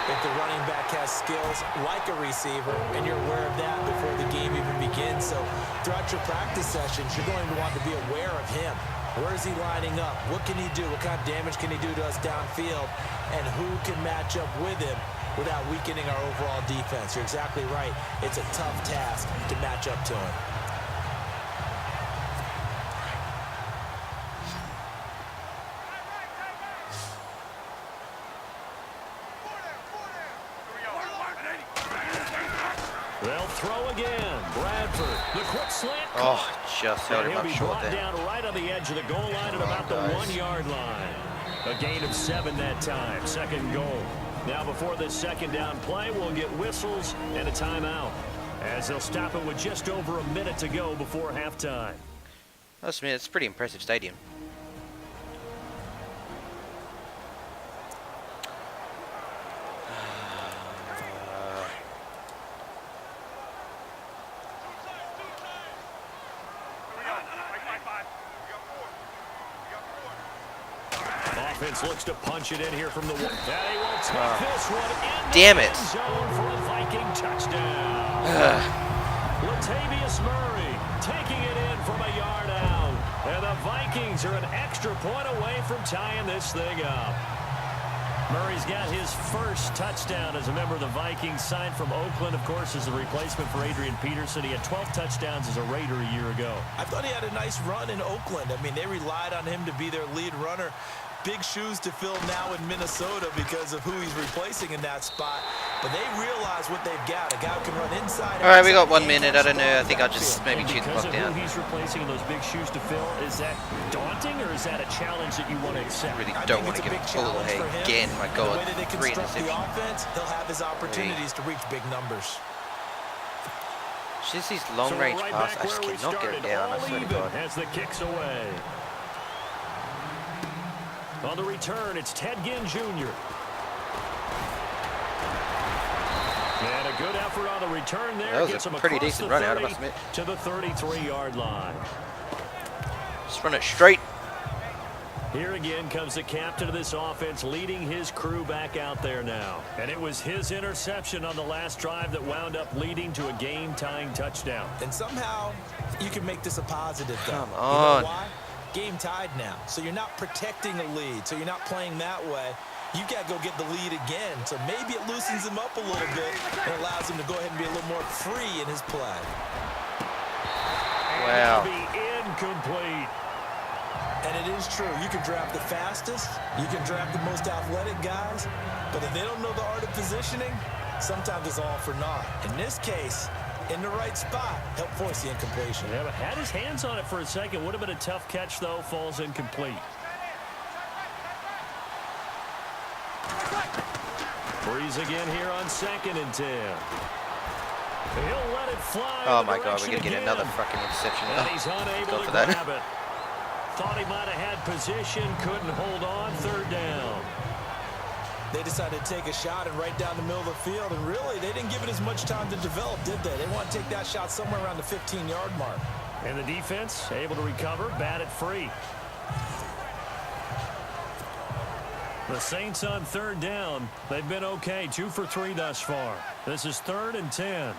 if the running back has skills like a receiver, and you're aware of that before the game even begins. So throughout your practice sessions, you're going to want to be aware of him. Where is he lining up? What can he do? What kind of damage can he do to us downfield? And who can match up with him without weakening our overall defense? You're exactly right. It's a tough task to match up to him. They'll throw again. Bradford, the quick slant. Oh, just held And him he'll up be short brought there. down right on the edge of the goal line at about the guys. 1-yard line. A gain of 7 that time. Second goal. Now before this second down play, we'll get whistles and a timeout, as they'll stop it with just over a minute to go before halftime. It's a pretty impressive stadium. Offense looks to punch it in here from the one. And he will take this one in Damn the it. end zone for a Viking touchdown. Latavius Murray taking it in from a yard out. And the Vikings are an extra point away from tying this thing up. Murray's got his first touchdown as a member of the Vikings, signed from Oakland, of course, as a replacement for Adrian Peterson. He had 12 touchdowns as a Raider a year ago. I thought he had a nice run in Oakland. I mean, they relied on him to be their lead runner. Big shoes to fill now in Minnesota because of who he's replacing in that spot. But they realize what they've got. A guy who can run inside. All right, we got outside, 1 minute. I don't know. I think I'll just maybe And cheat the because clock of down. who he's replacing in those big shoes to fill, is that daunting or is that a challenge that you want to accept? Really I don't think want to it's a give big him pull challenge away for him. again. My The God, way that they 3 construct the interceptions. offense, he'll have his opportunities to reach big numbers. It's just these So long-range right passes. back I just where we cannot get started, it down. I all swear to even God. as the kick's away. On the return, it's Ted Ginn Jr. And a good effort on the return there. That was Gets a him pretty across decent the run out, I 30 must admit. to the 33-yard line. Just run it straight. Here again comes the captain of this offense, leading his crew back out there now. And it was his interception on the last drive that wound up leading to a game-tying touchdown. And somehow you can make this a positive, though. Come You on. know why? Game tied now. So you're not protecting a lead. So you're not playing that way. You got to go get the lead again. So maybe it loosens him up a little bit and allows him to go ahead and be a little more free in his play. Wow. And it'll be incomplete. And it is true. You can draft the fastest. You can draft the most athletic guys. But if they don't know the art of positioning, sometimes it's all for naught. In this case, in the right spot, help force the incompletion. Yeah, but had his hands on it for a second. Would have been a tough catch, though. Falls incomplete. Breeze again here on 2nd and 10. He'll let it fly. Oh in the my God, we're direction gonna get again. another fucking interception. And Oh, he's unable go to for that. grab it. Thought he might have had position, couldn't hold on. 3rd down. They decided to take a shot and right down the middle of the field, and really, they didn't give it as much time to develop, did they? They want to take that shot somewhere around the 15-yard mark. And the defense able to recover, bat it free. The Saints on 3rd down. They've been okay, 2 for 3 thus far. This is 3rd and 10.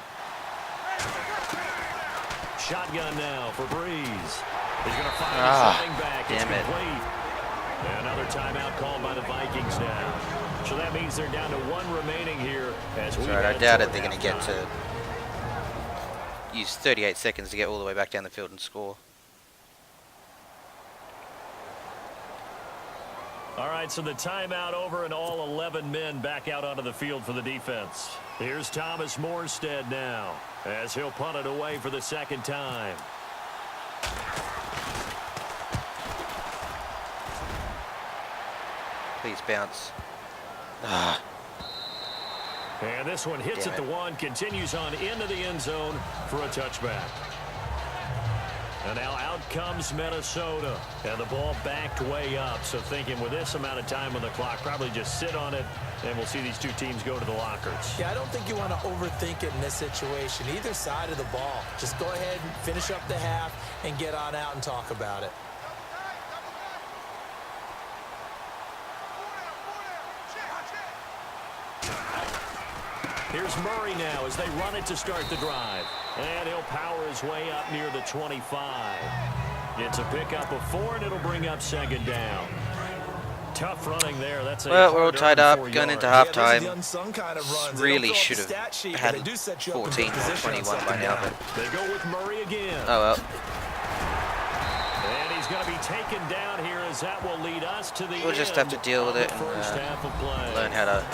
Shotgun now for Breeze. He's going to fire his running back. It's damn it. complete. And another timeout called by the Vikings now. So that means they're down to 1 remaining here. As we Sorry, I head doubt it. toward They're going to get halftime. to use 38 seconds to get all the way back down the field and score. All right, so the timeout over and all 11 men back out onto the field for the defense. Here's Thomas Morstead now as he'll punt it away for the 2nd time. Please bounce. Ah, And this one hits Damn at the it. 1, continues on into the end zone for a touchback. And now out comes Minnesota. And the ball backed way up. So thinking with this amount of time on the clock, probably just sit on it, and we'll see these two teams go to the lockers. Yeah, I don't think you want to overthink it in this situation. Either side of the ball. Just go ahead and finish up the half and get on out and talk about it. Here's Murray now as they run it to start the drive. And he'll power his way up near the 25. It's a pickup of 4, and it'll bring up second down. Tough running there. That's a well, we're all tied up, going into halftime. Yeah, really should have had 14 or 21 by now. But they go with Murray again. oh well. And he's going to be taken down here as that will lead us to the We'll just have to deal with it and learn how to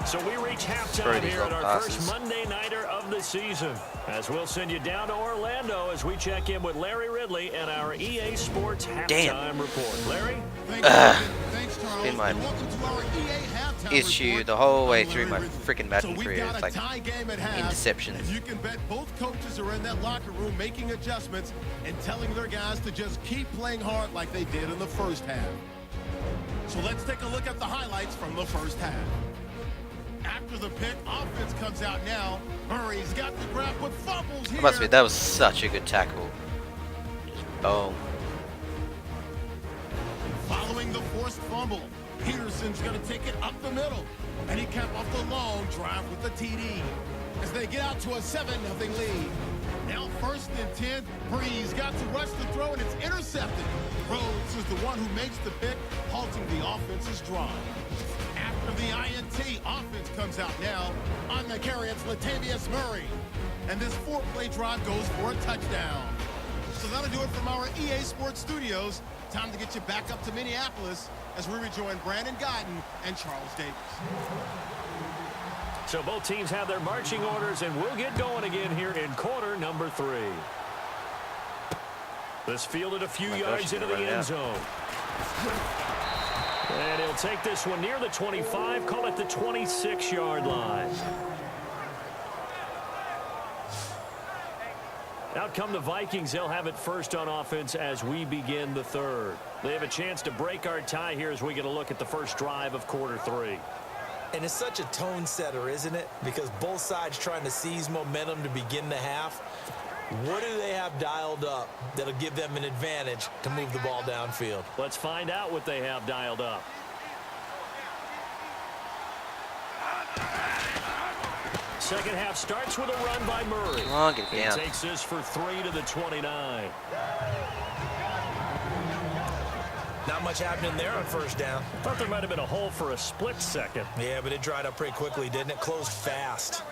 So we reach throw halftime these here at long our passes. first Monday nighter of the season. As we'll send you down to Orlando as we check in with Larry Ridley and our EA Sports halftime report. Larry? Thanks, Charles. Been my And welcome to our EA halftime issue report. the whole way I'm through my Larry. freaking Madden So career. we've It's got like a tie game at half. interceptions. And you can bet both coaches are in that locker room making adjustments and telling their guys to just keep playing hard like they did in the first half. So let's take a look at the highlights from the first half. After the pick, offense comes out now. Murray's got the grab with fumbles here. I must admit, that was such a good tackle. Just boom. Following the forced fumble, Peterson's going to take it up the middle. And he capped off the long drive with the TD. As they get out to a 7-0 lead. Now 1st and 10, Breeze got to rush the throw and it's intercepted. Rhodes is the one who makes the pick, halting the offense's drive. After the INT, offense comes out now. On the carry, it's Latavius Murray. And this 4-play drive goes for a touchdown. So that'll do it from our EA Sports Studios. Time to get you back up to Minneapolis as we rejoin Brandon Guyton and Charles Davis. So both teams have their marching orders, and we'll get going again here in quarter number 3. This fielded a few yards into the end zone. And he'll take this one near the 25, call it the 26-yard line. Out come the Vikings. They'll have it first on offense as we begin the third. They have a chance to break our tie here as we get a look at the first drive of quarter 3. And it's such a tone setter, isn't it? Because both sides trying to seize momentum to begin the half. What do they have dialed up that'll give them an advantage to move the ball downfield? Let's find out what they have dialed up. Second half starts with a run by Murray. Come on, get He down. takes this for 3 to the 29. Not much happening there on first down. Thought there might have been a hole for a split second. Yeah, but it dried up pretty quickly, didn't it? Closed fast.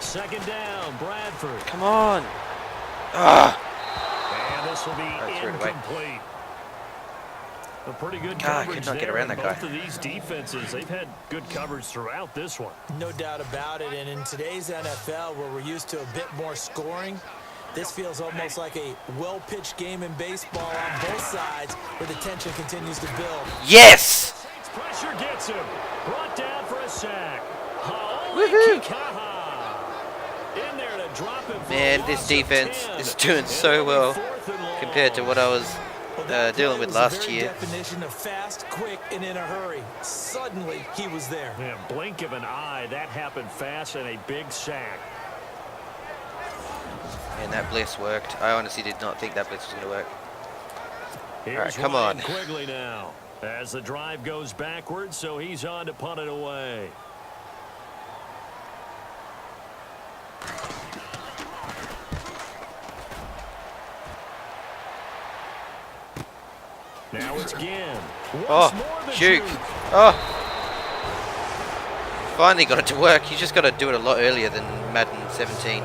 Second down, Bradford. Come on. Ah. And this will be threw it away. incomplete. A pretty good God, I coverage could not get there. around And that guy. both of these defenses, they've had good coverage throughout this one. No doubt about it. And in today's NFL, where we're used to a bit more scoring, this feels almost like a well-pitched game in baseball on both sides where the tension continues to build. Yes. Pressure gets him. Brought down for a sack. Woohoo. Kikaha. In there to drop him for Man, a this loss of defense 10. is doing And so it'll be well 4th and long. compared to what I was dealing with last year. Definition of fast, quick, and in a hurry. Suddenly, he was there. Yeah, blink of an eye, that happened fast, and a big sack. And that blitz worked. I honestly did not think that blitz was going to work. Here's right, come Ryan on. Quigley now as the drive goes backwards, so he's on to punt it away. Now it's Ginn. Once more the Juke. Oh. Finally got it to work. You just got to do it a lot earlier than Madden 17.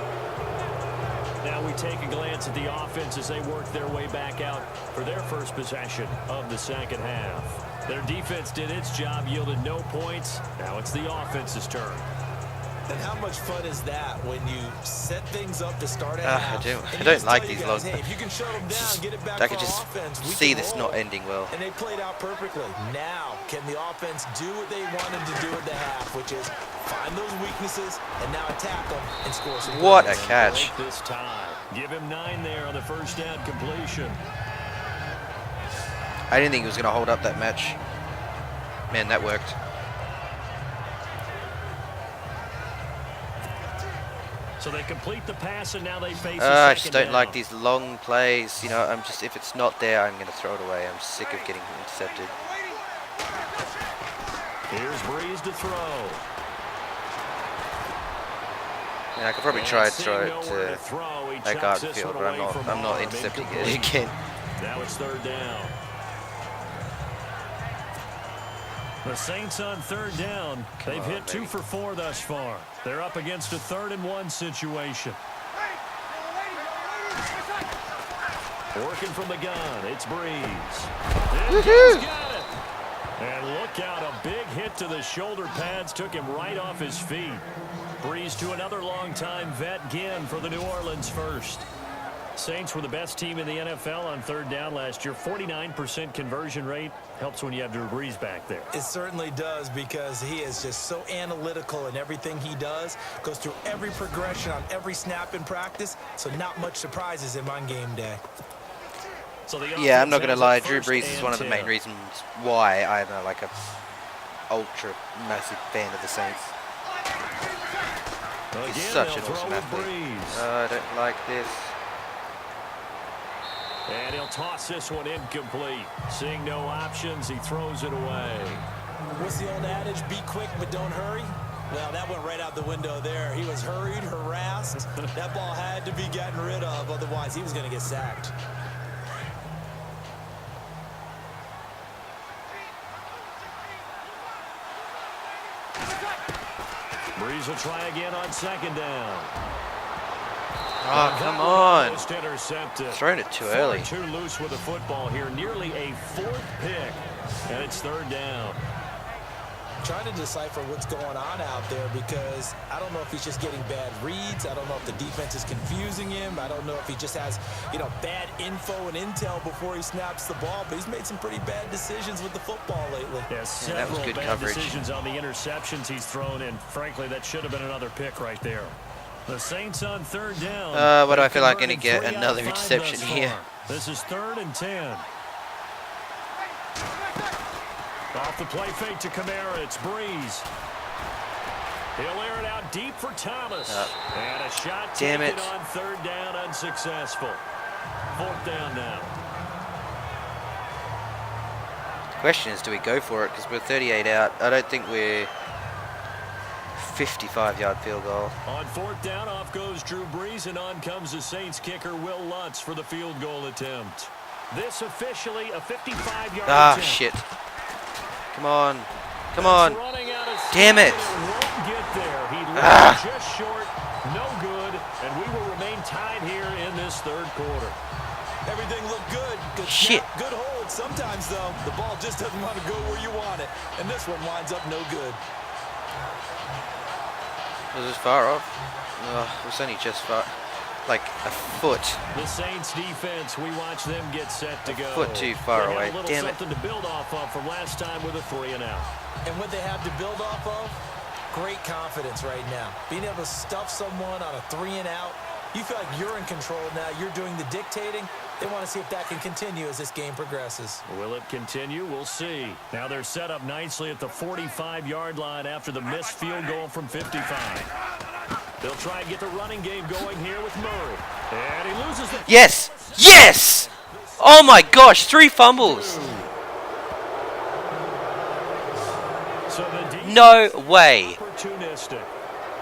Now we take a glance at the offense as they work their way back out for their first possession of the second half. Their defense did its job, yielded no points. Now it's the offense's turn. And how much fun is that when you set things up to start at half? I don't like these long. Hey, if you can shut them down, get it back I for could just offense, we see can this roll. not ending well. And they played out perfectly. Now, can the offense do what they wanted to do at the half, which is find those weaknesses, and now attack them and score some What a points. catch. Break this tie. Give him 9 there on the first down completion. I didn't think he was going to hold up that match. Man, that worked. So they complete the pass, and now they face I just don't like these long plays. You know, if it's not there, I'm going to throw it away. I'm sick of getting intercepted. Here's Breeze to throw. And I could probably try to throw it to that garden field, but I'm not intercepting it again. Now it's third down. The Saints on third down. They've hit 2 for 4 thus far. They're up against a 3rd and 1 situation. Working from the gun, it's Breeze. And he's got it. And look out, a big hit to the shoulder pads took him right off his feet. Breeze to another longtime vet, Ginn, for the New Orleans first. Saints were the best team in the NFL on third down last year. 49% conversion rate. Helps when you have Drew Brees back there. It certainly does, because he is just so analytical in everything he does. Goes through every progression on every snap in practice, so not much surprises him on game day. So yeah, I'm not going to lie. Drew Brees is one of the main reasons why I'm like a ultra massive fan of the Saints. He's such an awesome athlete. I don't like this. And he'll toss this one incomplete. Seeing no options, he throws it away. What's the old adage? Be quick, but don't hurry. Well, that went right out the window there. He was hurried, harassed. That ball had to be gotten rid of, otherwise he was going to get sacked. Breeze will try again on second down. Oh, come on. Intercepted. Throwing it too early. Too loose with the football here. Nearly a 4th pick. And it's third down. Trying to decipher what's going on out there, because I don't know if he's just getting bad reads. I don't know if the defense is confusing him. I don't know if he just has, bad info and intel before he snaps the ball. But he's made some pretty bad decisions with the football lately. Yeah, that was good bad coverage. Decisions on the interceptions he's thrown in. Frankly, that should have been another pick right there. The Saints on third down. What do I feel like I'm going to get another interception here? This is 3rd and 10. Off the play fake to Kamara, it's Breeze. He'll air it out deep for Thomas. And a shot taken on third down, unsuccessful. 4th down now. The question is, do we go for it? Because we're 38 out. I don't think we're 55-yard field goal. On 4th down, off goes Drew Brees, and on comes the Saints kicker, Will Lutz, for the field goal attempt. This officially a 55-yard attempt. Shit. Come on. Come on. Damn it. Won't get there. He left just short. No good. And we will remain tied here in this third quarter. Everything looked good. Good shit. Snap, good hold. Sometimes, though, the ball just doesn't want to go where you want it. And this one winds up no good. Was this far off? It was only just far. Like a foot. The Saints defense, we watch them get set to go. A foot too far they away. Have a little Damn it. something to build off of from last time with a 3 and out. And what they have to build off of, great confidence right now. Being able to stuff someone on a 3 and out, you feel like you're in control now. You're doing the dictating. They want to see if that can continue as this game progresses. Will it continue? We'll see. Now they're set up nicely at the 45-yard line after the missed field goal from 55. They'll try and get the running game going here with Murray. And he loses the... Yes! Yes! Oh my gosh, 3 fumbles. So the no way. Opportunistic.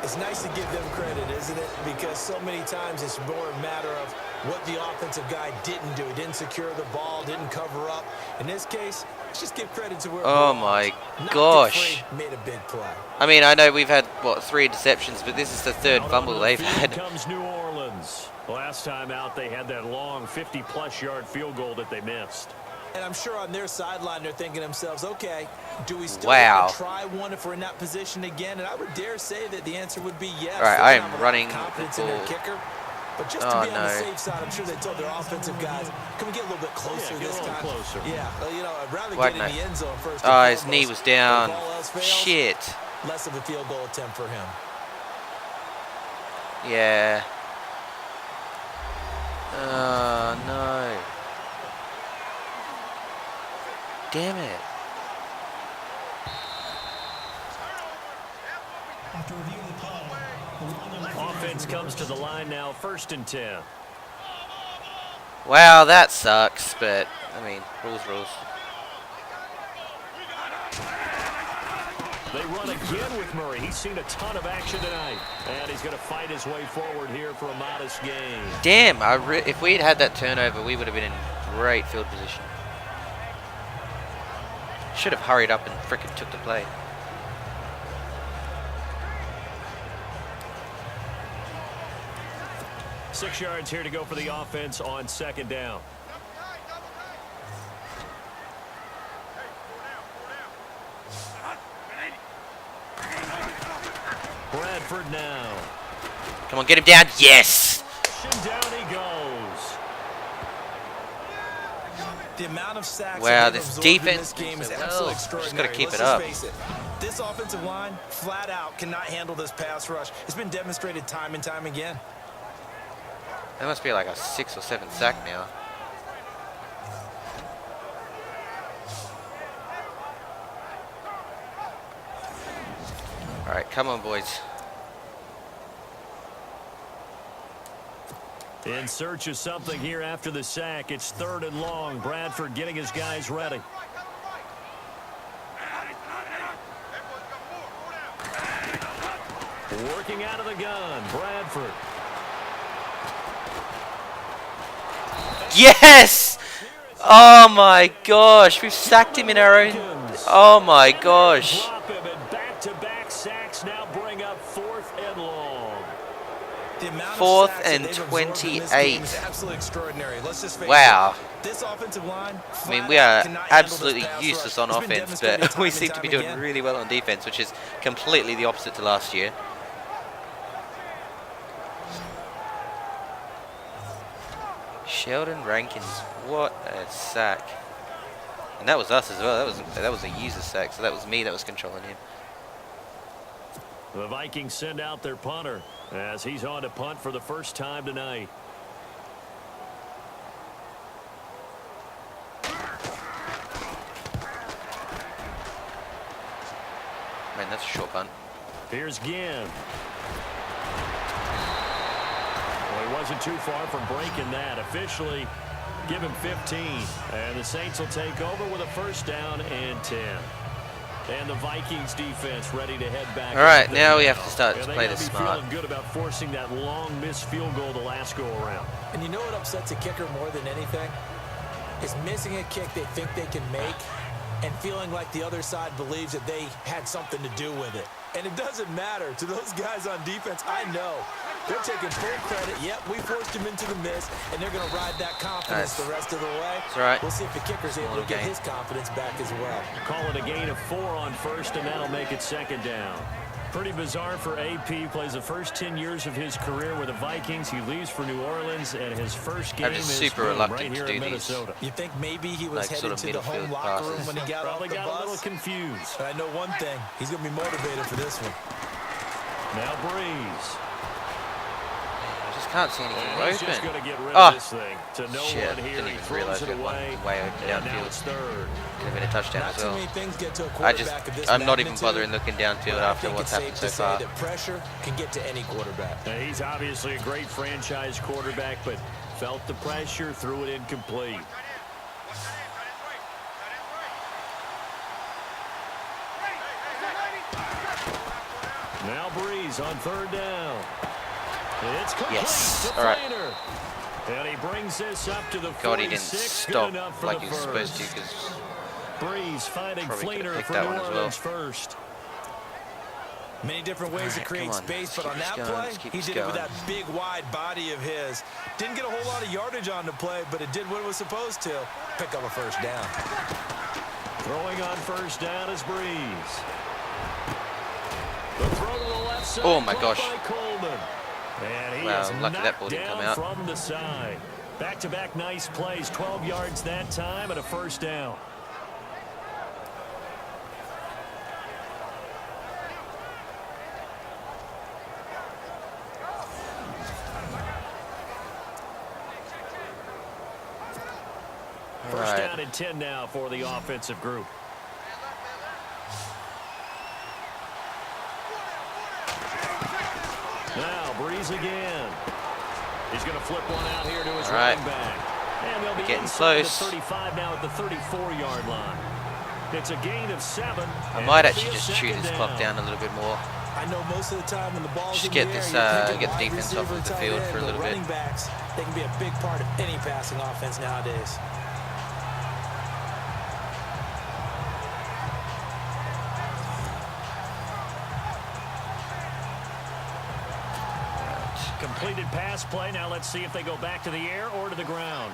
It's nice to give them credit, isn't it? Because so many times it's more a matter of what the offensive guy didn't do. He didn't secure the ball, didn't cover up. In this case, let's just give credit to where oh my gosh. Made a big play. I mean, I know we've had, 3 interceptions, but this is the 3rd fumble they've had. Comes New Orleans. Last time out, they had that long 50-plus yard field goal that they missed. And I'm sure on their sideline, they're thinking to themselves, okay, do we still try one if we're in that position again? And I would dare say that the answer would be yes. All right, I am running confidence in their kicker. But just to be on the safe side, I'm sure they told their offensive guys, can we get a little bit closer this time? Closer. Yeah, I'd rather get in the end zone first. His knee was down. Shit. less of a field goal attempt for him. Yeah. Oh, no. Damn it. After reviewing the call, the ruling on Offense comes to the line now, 1st and 10. Wow, that sucks, but, I mean, rules. They run again with Murray. He's seen a ton of action tonight. And he's going to fight his way forward here for a modest gain. Damn, if we had that turnover, we would have been in great field position. Should have hurried up and frickin' took the play. Six yards here to go for the offense on 2nd down. Bradford now. Come on, get him down. Yes! And down he goes. The amount of sacks Wow, that this they've absorbed in defense this game is well, absolutely just extraordinary. gotta keep Let's it just up. face it. This offensive line, flat out, cannot handle this pass rush. It's been demonstrated time and time again. That must be like a 6 or 7 sack now. All right, come on, boys. In search of something here after the sack. It's 3rd and long. Bradford getting his guys ready. Working out of the gun, Bradford. Yes! Oh my gosh, we've sacked him in our own. Oh my gosh. Drop him, and back-to-back sacks now bring up 4th and long. The amount of 4th sacks that and they've absorbed in this 28. game is absolutely extraordinary. Let's just face Wow. it. This offensive line, I mean, flat we out are cannot handle this absolutely pass useless rush. on It's been offense, demonstrated but time we and seem to time be doing again. really well on defense, which is completely the opposite to last year. Sheldon Rankins, what a sack. And that was us as well. That was a user sack, so that was me that was controlling him. The Vikings send out their punter as he's on to punt for the first time tonight. Man, that's a short punt. Here's Ginn. Well, he wasn't too far from breaking that. Officially, give him 15. And the Saints will take over with a 1st down and 10. And the Vikings defense ready to head back. All right, now we have to start to play this They smart. feeling good about forcing that long missed field goal the last go around. And you know what upsets a kicker more than anything? Is missing a kick they think they can make and feeling like the other side believes that they had something to do with it. And it doesn't matter to those guys on defense. I know. They're taking full credit. Yep, we forced him into the miss, and they're going to ride that confidence the rest of the way. That's right. We'll see if the kicker's able to get his confidence back as well. Call it a gain of 4 on 1st, and that'll make it 2nd down. Pretty bizarre for AP. Plays the first 10 years of his career with the Vikings. He leaves for New Orleans, and his first game just is super right reluctant here to in do these. Minnesota. You think maybe he was Like sort headed of to the home middle locker field room when he got off Probably the got a little bus? confused. But I know one thing. He's going to be motivated for this one. Now Breeze. I just can't see anything And he's just open. going to get rid Oh. of this thing. To no Shit, one here. didn't He even throws realize it we had one away. way open And now downfield. it's 3rd. Could have been a touchdown Not as too well. many things get to a quarterback of this I'm not even magnitude, bothering looking downfield but I after think what's it's happened safe so to say far. that pressure can get to any quarterback. Now, he's obviously a great franchise quarterback, but felt the pressure, threw it incomplete. Now Breeze on 3rd down. It's complete Yes. to All right. Flainer. And he brings this up to the 46. God, he didn't stop Good enough for like the he was supposed to first. because Breeze finding Probably could've Flainer picked for that New one as well. Orleans first. Many different ways to Alright, create come on. space, Let's but keep on this that going. play, Let's keep he this did it with going. that big, wide body of his. Didn't get a whole lot of yardage on the play, but it did what it was supposed to. Pick up a 1st down. Throwing on 1st down is Breeze. The throw to the left side. Oh my caught gosh. by Coleman. And he Wow, is lucky that knocked ball didn't come down out. from the side. Back-to-back nice plays. 12 yards that time and a 1st down. First down and 10 now for the offensive group. Now, Breeze again. He's going to flip one out here to his running back. And they'll be getting inside close. the 35 now at the 34-yard line. It's a gain of 7. I might actually just chew this clock down a little bit more. I know most of the time when the ball's Just in get the this, air, get the defense off of the field for a little bit. Running backs, they can be a big part of any passing offense nowadays. Completed pass play. Now let's see if they go back to the air or to the ground.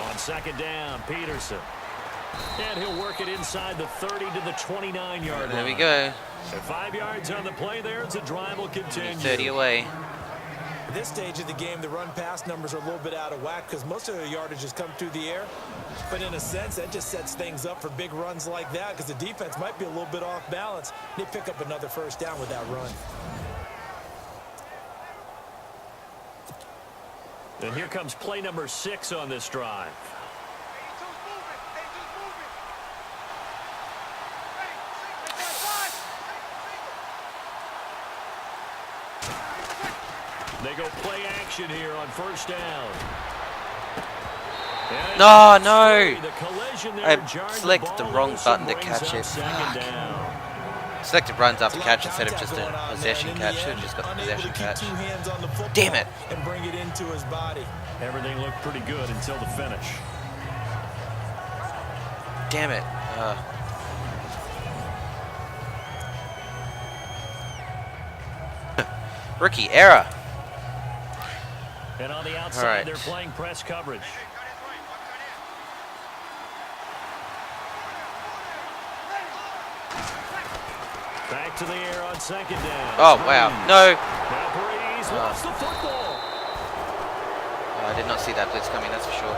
On second down, Peterson. And he'll work it inside the 30 to the 29-yard line. There we go. So 5 yards on the play there as the drive will continue. 30 away. At this stage of the game, the run-pass numbers are a little bit out of whack because most of the yardage has come through the air. But in a sense, that just sets things up for big runs like that because the defense might be a little bit off balance. They pick up another first down with that run. And here comes play number 6 on this drive. They go play action here on first down. No. I selected the wrong button to catch it. Selected runs after catch instead of just a possession catch. Should have just got the possession catch. Damn it. And bring it into his body. Everything looked pretty good until the finish. Damn it. Rookie error. And on the outside, they're playing press coverage. Back to the air on second down. Oh, wow. No. Now Breeze lost the football. I did not see that blitz coming, that's for sure.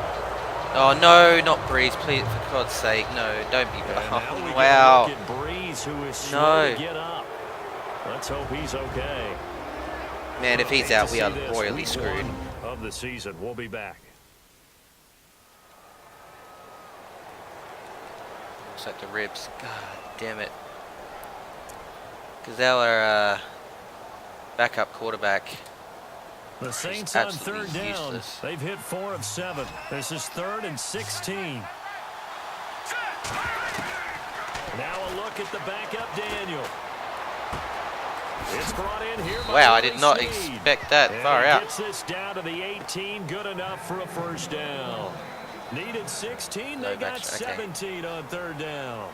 Oh, no, not Breeze. Please, for God's sake. No, don't be. Oh, wow. Look at Breeze, who is slow to get up. Let's hope he's okay. Man, if he's out, we are royally screwed. Of the season, we'll be back. Looks like the ribs. God damn it. Because our backup quarterback. The Saints on absolutely third down. Useless. They've hit 4 of 7. This is 3rd and 16. Now a look at the backup Daniel. It's brought in here by Wow, I did not Snead. expect that And far he out. gets this down to the 18. Good enough for a first down. Needed 16. They got 17 on third down.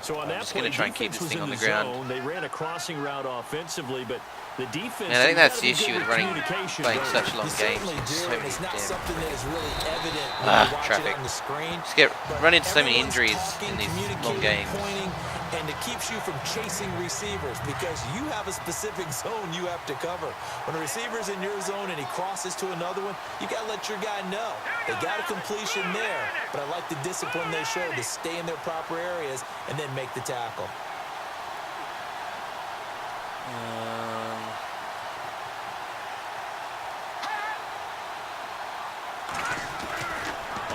So on that just play, gonna try and keep defense this was thing in on the the ground. zone. They ran a crossing route offensively, but the defense. And I think they've that's gotta the be issue good with running, communication, playing don't such they? long You games. certainly do, So and many it's not damn. something that is really evident when you watch Traffic. it on the screen. Just run into so many Everyone's injuries talking, in these long communicating, games. pointing, and it keeps you from chasing receivers because you have a specific zone you have to cover. When a receiver's in your zone and he crosses to another one, you got to let your guy know. They got a completion there, but I like the discipline they showed to stay in their proper areas and then make the tackle.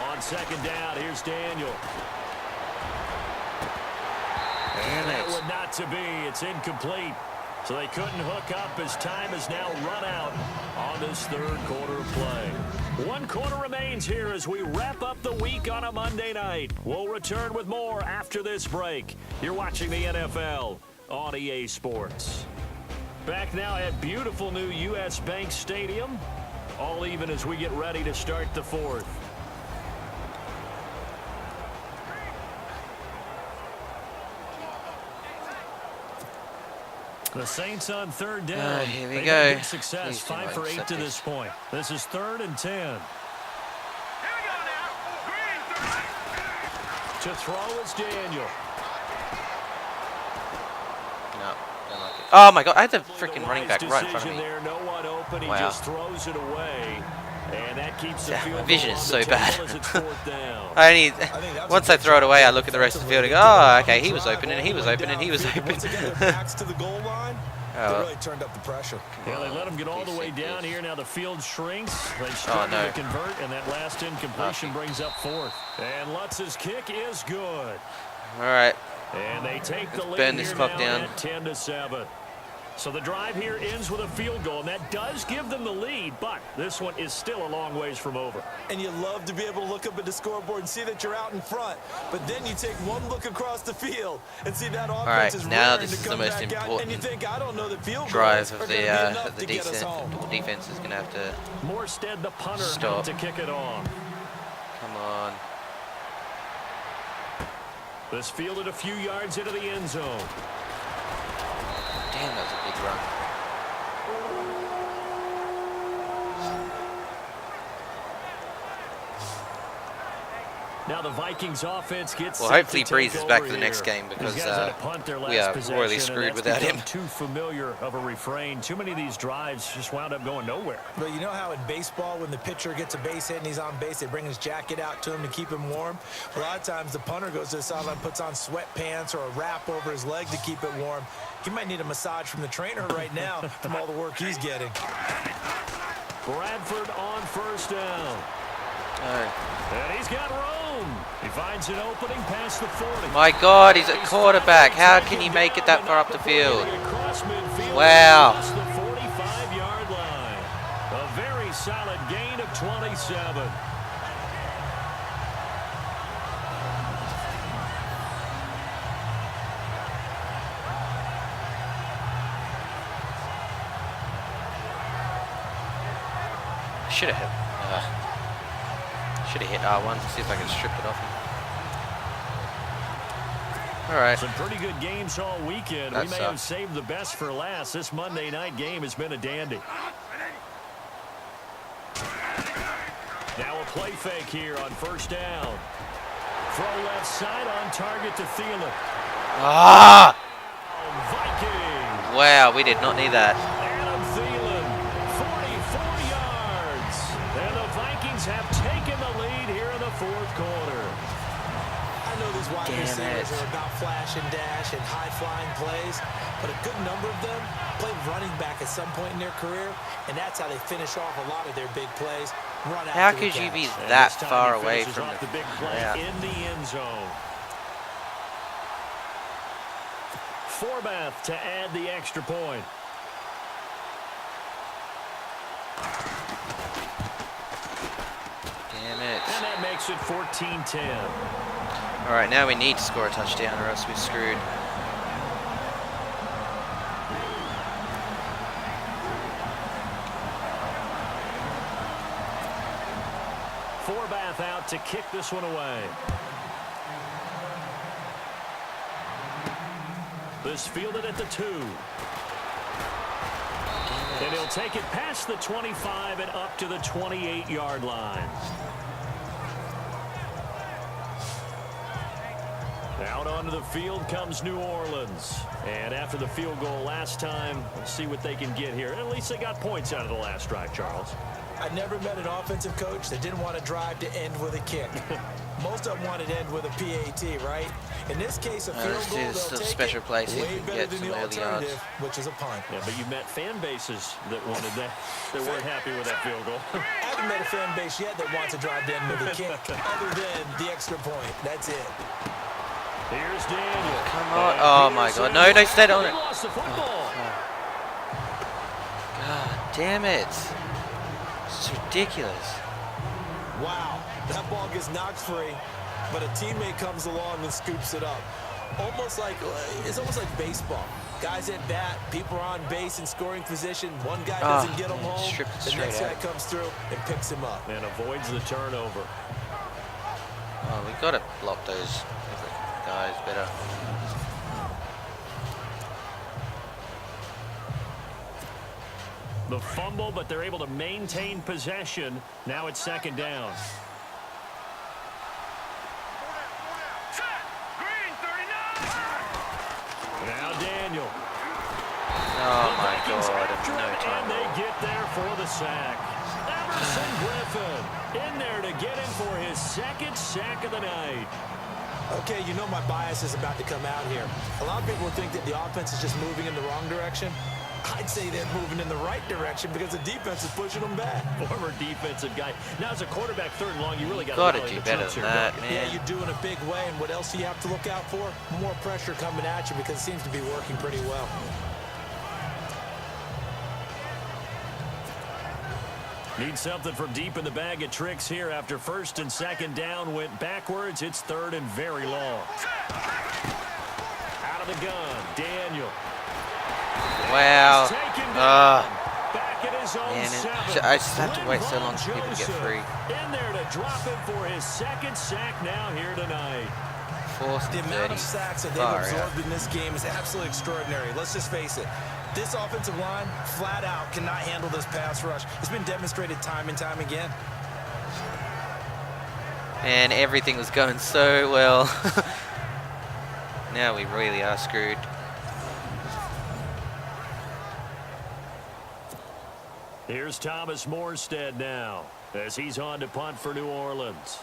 On second down, here's Daniel. Damn And that it. would not to be. It's incomplete. So they couldn't hook up as time has now run out on this third quarter of play. 1 quarter remains here as we wrap up the week on a Monday night. We'll return with more after this break. You're watching the NFL on EA Sports. Back now at beautiful new U.S. Bank Stadium. All even as we get ready to start the fourth. The Saints on third down. Here we They've go. had good success, Please do 5 not for 8 accept to this. this point. This is 3rd and 10. To throw is Daniel. No, don't like it. Oh my God! I had the freaking running back right in front of Decision me. there, no one open. He Wow. just throws it away. And that keeps the Yeah, field my vision goal is on so the bad. table as it's 4th down. I only once I throw it away, I look at the rest of the field and go, oh, okay, he was open and he was open and he was open. Once they got their backs to the goal line, they Oh, really turned up the pressure. Yeah, they let him get all the way down here. Now the field shrinks. They struggle no. to convert, and that last incompletion brings up 4th. And Lutz's kick is good. all right. And they take the lead burn this here clock now down. at 10-7. So the drive here ends with a field goal, and that does give them the lead, but this one is still a long ways from over. And you love to be able to look up at the scoreboard and see that you're out in front. But then you take one look across the field and see that offense right, is now raring this to is the come most back out, important and you think, I don't know that field drive goals of are going to be enough the to get us home. defense is gonna have to Morstead, the punter, Stop. out to kick it off. come on. This fielded a few yards into the end zone. Damn, that was a big run. Now the Vikings offense gets Well, set hopefully to Breeze take is back over for the next here. game because These guys had to punt their we last are possession, royally and screwed that's without become him. Too familiar of a refrain. Too many of these drives just wound up going nowhere. But you know how in baseball, when the pitcher gets a base hit and he's on base, they bring his jacket out to him to keep him warm? A lot of times the punter goes to the sideline, puts on sweatpants or a wrap over his leg to keep it warm. He might need a massage from the trainer right now from all the work he's getting. Bradford on first down. And he's got room. He finds an opening past the 40. My God, he's a quarterback. How can he make it that far up the field? Wow. Across the 45-yard line. A very solid gain of 27. Should have hit R1 to see if I can strip it off him. All right. Some pretty good games all weekend. That We may sucks. have saved the best for last. This Monday night game has been a dandy. Now a play fake here on first down. Throw left side on target to Thielen. Ah! Vikings. Wow, we did not need that. Adam Thielen, 44 yards. And the Vikings have taken the lead here in the fourth quarter. I know these wide Damn receivers it. are about flash and dash and high-flying plays, but a good number of them played running back at some point in their career, and that's how they finish off a lot of their big plays. Run How after the could you be catch. And that this time far he away finishes from off the big play Yeah. in the end zone. Forbath to add the extra point. Damn it. And that makes it 14-10. All right, now we need to score a touchdown or else we're screwed. Forbath out to kick this one away. This fielded at the 2. And he'll take it past the 25 and up to the 28-yard line. Out onto the field comes New Orleans. And after the field goal last time, we'll see what they can get here. At least they got points out of the last drive, Charles. I never met an offensive coach that didn't want to drive to end with a kick. Most of them wanted to end with a PAT, right? In this case, a field let's do goal, this they'll little take special it play, see if way we can better get than some the early alternative, yards. which is a punt. Yeah, but you met fan bases that wanted that. They weren't happy with that field goal. I haven't met a fan base yet that wants to drive to end with a kick, other than the extra point. That's it. Here's Daniel. Come on. Oh, my God. No, they stayed on He it. lost the football. God damn it. It's ridiculous. Wow, that ball gets knocked free, but a teammate comes along and scoops it up. It's almost like baseball. Guys at bat, people are on base in scoring position. One guy doesn't get him home. stripped it The straight next guy out. comes through and picks him up. And avoids the turnover. Oh, we got to block those guys better. The fumble, but they're able to maintain possession. Now it's second down. Now Daniel. Oh, my Vikings God. after No him, time. and they get there for the sack. Griffin in there to get him for his second sack of the night. Okay, you know my bias is about to come out here. A lot of people think that the offense is just moving in the wrong direction. I'd say they're moving in the right direction because the defense is pushing them back. Former defensive guy. Now, as a quarterback, 3rd and long, you really got to do better than that, man. Yeah, you do in a big way. And what else do you have to look out for? More pressure coming at you because it seems to be working pretty well. Need something from deep in the bag of tricks here after 1st and 2nd down went backwards. It's 3rd and very long. Out of the gun, Daniel. Wow. Back at his own Man, 7. I just have to wait so long for people to get free. In there to drop him for his 2nd sack now here tonight. The amount of sacks that they've absorbed in this game is absolutely extraordinary. Let's just face it. This offensive line, flat out, cannot handle this pass rush. It's been demonstrated time and time again. And everything was going so well. Now we really are screwed. Here's Thomas Morstead now as he's on to punt for New Orleans.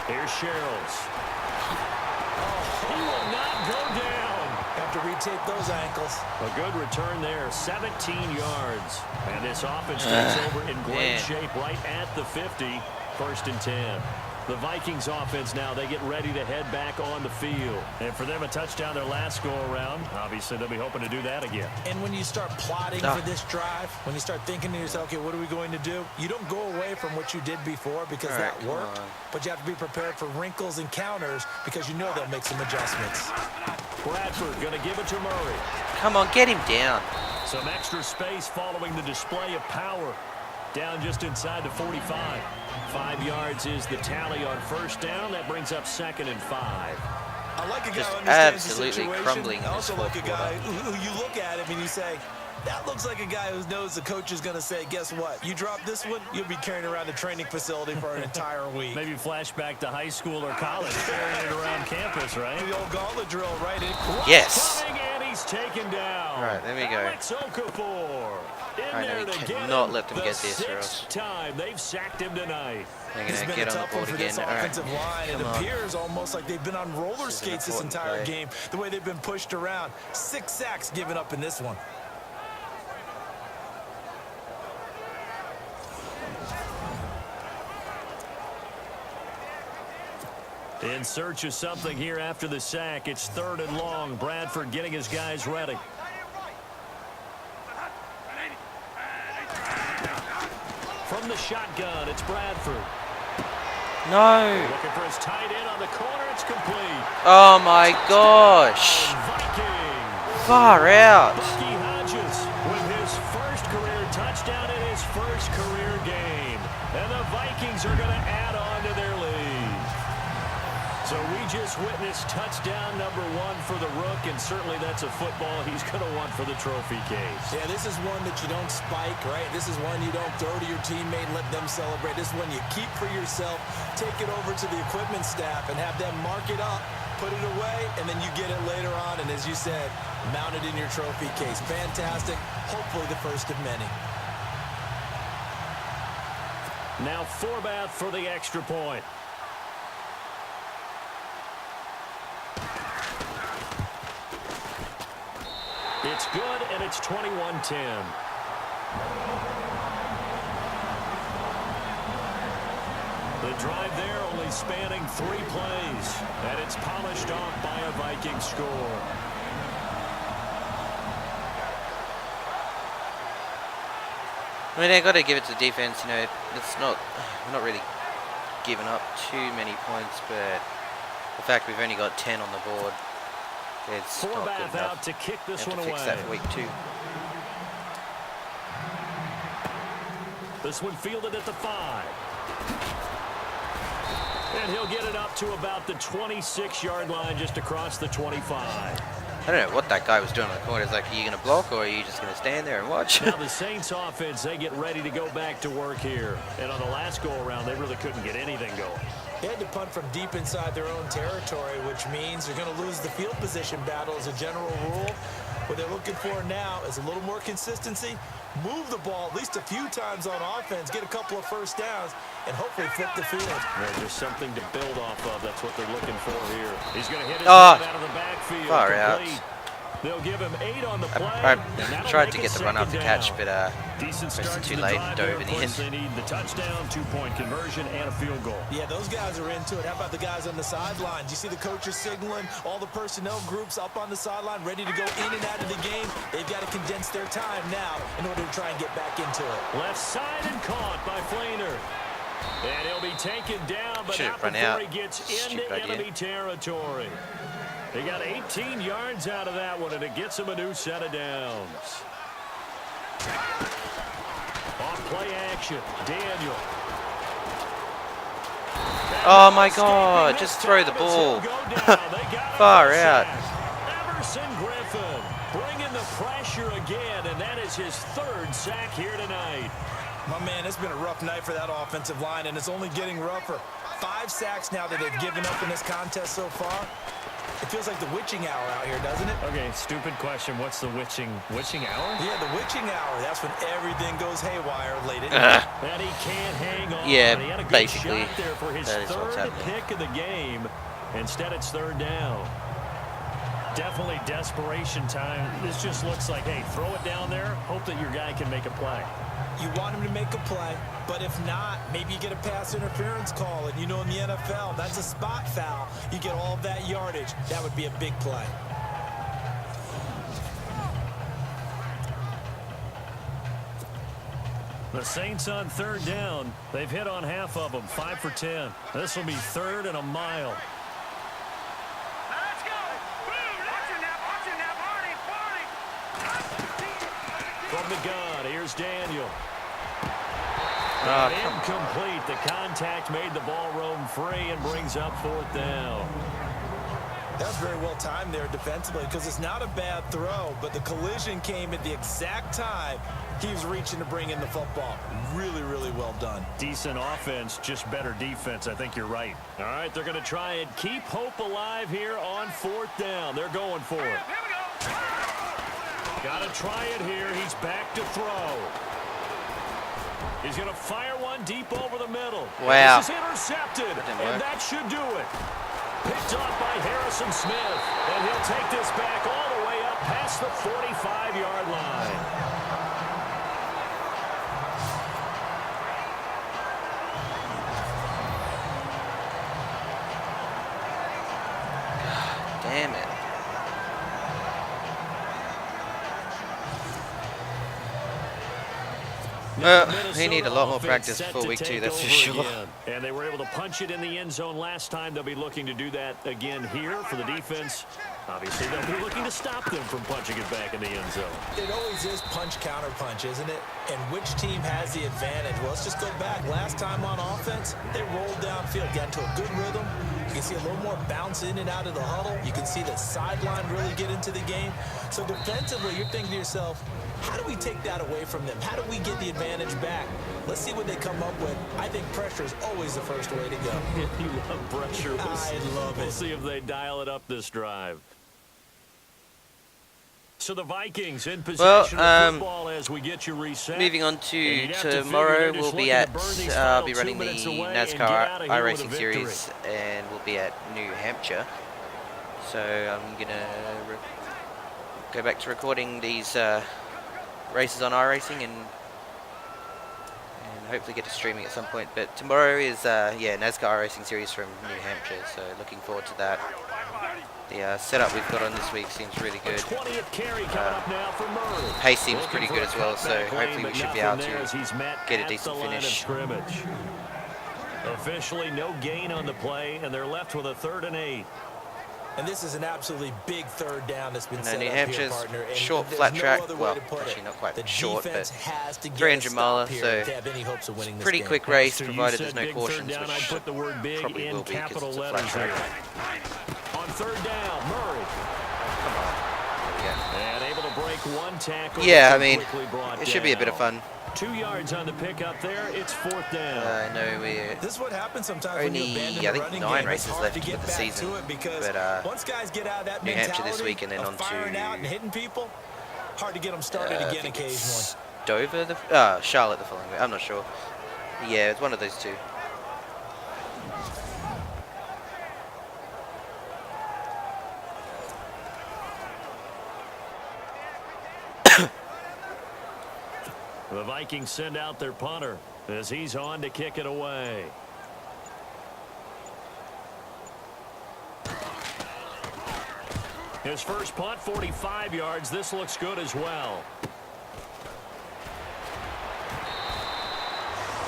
Here's Sherrills. He will not go down. Have to retape those ankles. A good return there, 17 yards. And this offense takes over in great shape right at the 50, 1st and 10. The Vikings offense now, they get ready to head back on the field. And for them, a touchdown their last go-around. Obviously, they'll be hoping to do that again. And when you start plotting for this drive, when you start thinking to yourself, okay, what are we going to do? You don't go away from what you did before because that worked. But you have to be prepared for wrinkles and counters because you know they'll make some adjustments. Bradford going to give it to Murray. Come on, get him down. Some extra space following the display of power. Down just inside the 45. 5 yards is the tally on 1st down. That brings up 2nd and 5. I like a guy Just who understands absolutely the situation. crumbling. I also like a guy who you look at him and you say, that looks like a guy who knows the coach is going to say, guess what? You drop this one, you'll be carrying around the training facility for an entire week. Maybe flashback to high school or college, carrying it around campus, right? The old gauntlet drill, right? Yes. And he's taken down. All right, there we go. Alex Okafor. We cannot let them get this, or else time they've sacked him tonight. they're going to get on the board again. This offensive line. It appears almost like they've been on roller skates this entire game, the way they've been pushed around. 6 sacks given up in this one. In search of something here after the sack. It's 3rd and long. Bradford getting his guys ready. From the shotgun, it's Bradford. No. Looking for his tight end on the corner. It's complete. Oh my gosh. Vikings. Far out. Bucky Hodges with his 1st career touchdown in his 1st career game. And the Vikings are going to add on to their lead. So we just witnessed touchdown number 1 for the Rook, and certainly that's a football he's going to want for the trophy case. Yeah, this is one that you don't spike, right? This is one you don't throw to your teammate and let them celebrate. This is one you keep for yourself, take it over to the equipment staff and have them mark it up, put it away, and then you get it later on, and as you said, mount it in your trophy case. Fantastic. Hopefully the first of many. Now Forbath for the extra point. It's good, and it's 21-10. The drive there only spanning 3 plays, and it's polished off by a Viking score. I mean, I got to give it to the defense. You know, we're not really giving up too many points, but the fact we've only got 10 on the board, it's not good enough. Out to kick this one away. Fix that for week 2. This one fielded at the 5. And he'll get it up to about the 26-yard line, just across the 25. I don't know what that guy was doing on the corner. It's like, are you going to block or are you just going to stand there and watch? Now the Saints offense, they get ready to go back to work here. And on the last go-around, they really couldn't get anything going. They had to punt from deep inside their own territory, which means they're going to lose the field position battle as a general rule. What they're looking for now is a little more consistency, move the ball at least a few times on offense, get a couple of first downs, and hopefully flip the field. Yeah, just something to build off of. That's what they're looking for here. He's going to hit his man out of the backfield. Far out. They'll give him 8 on the play. I tried to get the run after catch, but Decent it was start too to late drive and there. dove in Of the end. course, they need the touchdown, 2-point conversion, and a field goal. Yeah, those guys are into it. How about the guys on the sidelines? You see the coaches signaling, all the personnel groups up on the sideline, ready to go in and out of the game. They've got to condense their time now in order to try and get back into it. Left side and caught by Flainer. And he'll be taken down, but not before he gets into enemy territory. They got 18 yards out of that one, and it gets him a new set of downs. On play action, Daniel. Oh my God, just throw the ball. Far out. Everson Griffin bringing the pressure again, and that is his 3rd sack here tonight. My man, it's been a rough night for that offensive line, and it's only getting rougher. 5 sacks now that they've given up in this contest so far. It feels like the witching hour out here, doesn't it? Okay, stupid question. What's the witching hour? Yeah, the witching hour. That's when everything goes haywire late at night. That he can't hang on. Yeah, he had a good basically, shot there for his that is what's 3rd happening. pick of the game. Instead, it's 3rd down. Definitely desperation time. This just looks like, hey, throw it down there. Hope that your guy can make a play. You want him to make a play, but if not, maybe you get a pass interference call, and you know in the NFL, that's a spot foul. You get all of that yardage. That would be a big play. The Saints on 3rd down. They've hit on half of them, 5 for 10. This will be 3rd and a mile. From the gun, here's Daniel. Incomplete. The contact made the ball roam free and brings up 4th down. That was very well timed there defensively because it's not a bad throw, but the collision came at the exact time he was reaching to bring in the football. Really, really well done. Decent offense, just better defense. I think you're right. All right, they're going to try and keep hope alive here on 4th down. They're going for it. Got to try it here. He's back to throw. He's going to fire one deep over the middle. Wow. This is intercepted, and that should do it. Picked off by Harrison Smith, and he'll take this back all the way up past the 45-yard line. Damn it. They need a lot more practice before week 2, that's for sure. And they were able to punch it in the end zone last time. They'll be looking to do that again here for the defense. Obviously, they'll be looking to stop them from punching it back in the end zone. It always is punch-counter punch, isn't it? And which team has the advantage? Well, let's just go back. Last time on offense, they rolled downfield, got into a good rhythm. You can see a little more bounce in and out of the huddle. You can see the sideline really get into the game. So defensively, you're thinking to yourself, how do we take that away from them? How do we get the advantage back? Let's see what they come up with. I think pressure is always the first way to go. You love pressure. I love it. We'll see if they dial it up this drive. So the Vikings in possession of football as we get you reset. Moving on to tomorrow, we'll be at I'll be running the NASCAR iRacing series, and we'll be at New Hampshire. So I'm gonna go back to recording these races on iRacing and hopefully get to streaming at some point. But tomorrow is NASCAR iRacing series from New Hampshire, so looking forward to that. The setup we've got on this week seems really good. Pace seems pretty good as well, so hopefully we should be able to get a decent finish. Officially no gain on the play, and they're left with a 3rd and 8. And this is an absolutely big 3rd down that's been set New up Hampshire's here, partner. And short, flat track. Well, actually not quite short, but 300 miler, so pretty quick race, provided there's no cautions, which probably will be because it's a flat track. On 3rd down, Murray. Yeah. And able to break one tackle. Yeah, I mean, it should be a bit of fun. 2 yards on the pickup there. It's 4th down. No, we're This is what happens sometimes when you only, abandon I the think, running 9 game. It's races hard left to for get the back season. to it because But once guys get out of that New Hampshire this mentality week and then of on firing to out and hitting people, hard to get them started I again think occasionally. it's Dover, Charlotte the following week. I'm not sure. Yeah, it's one of those two. The Vikings send out their punter as he's on to kick it away. His first punt, 45 yards. This looks good as well.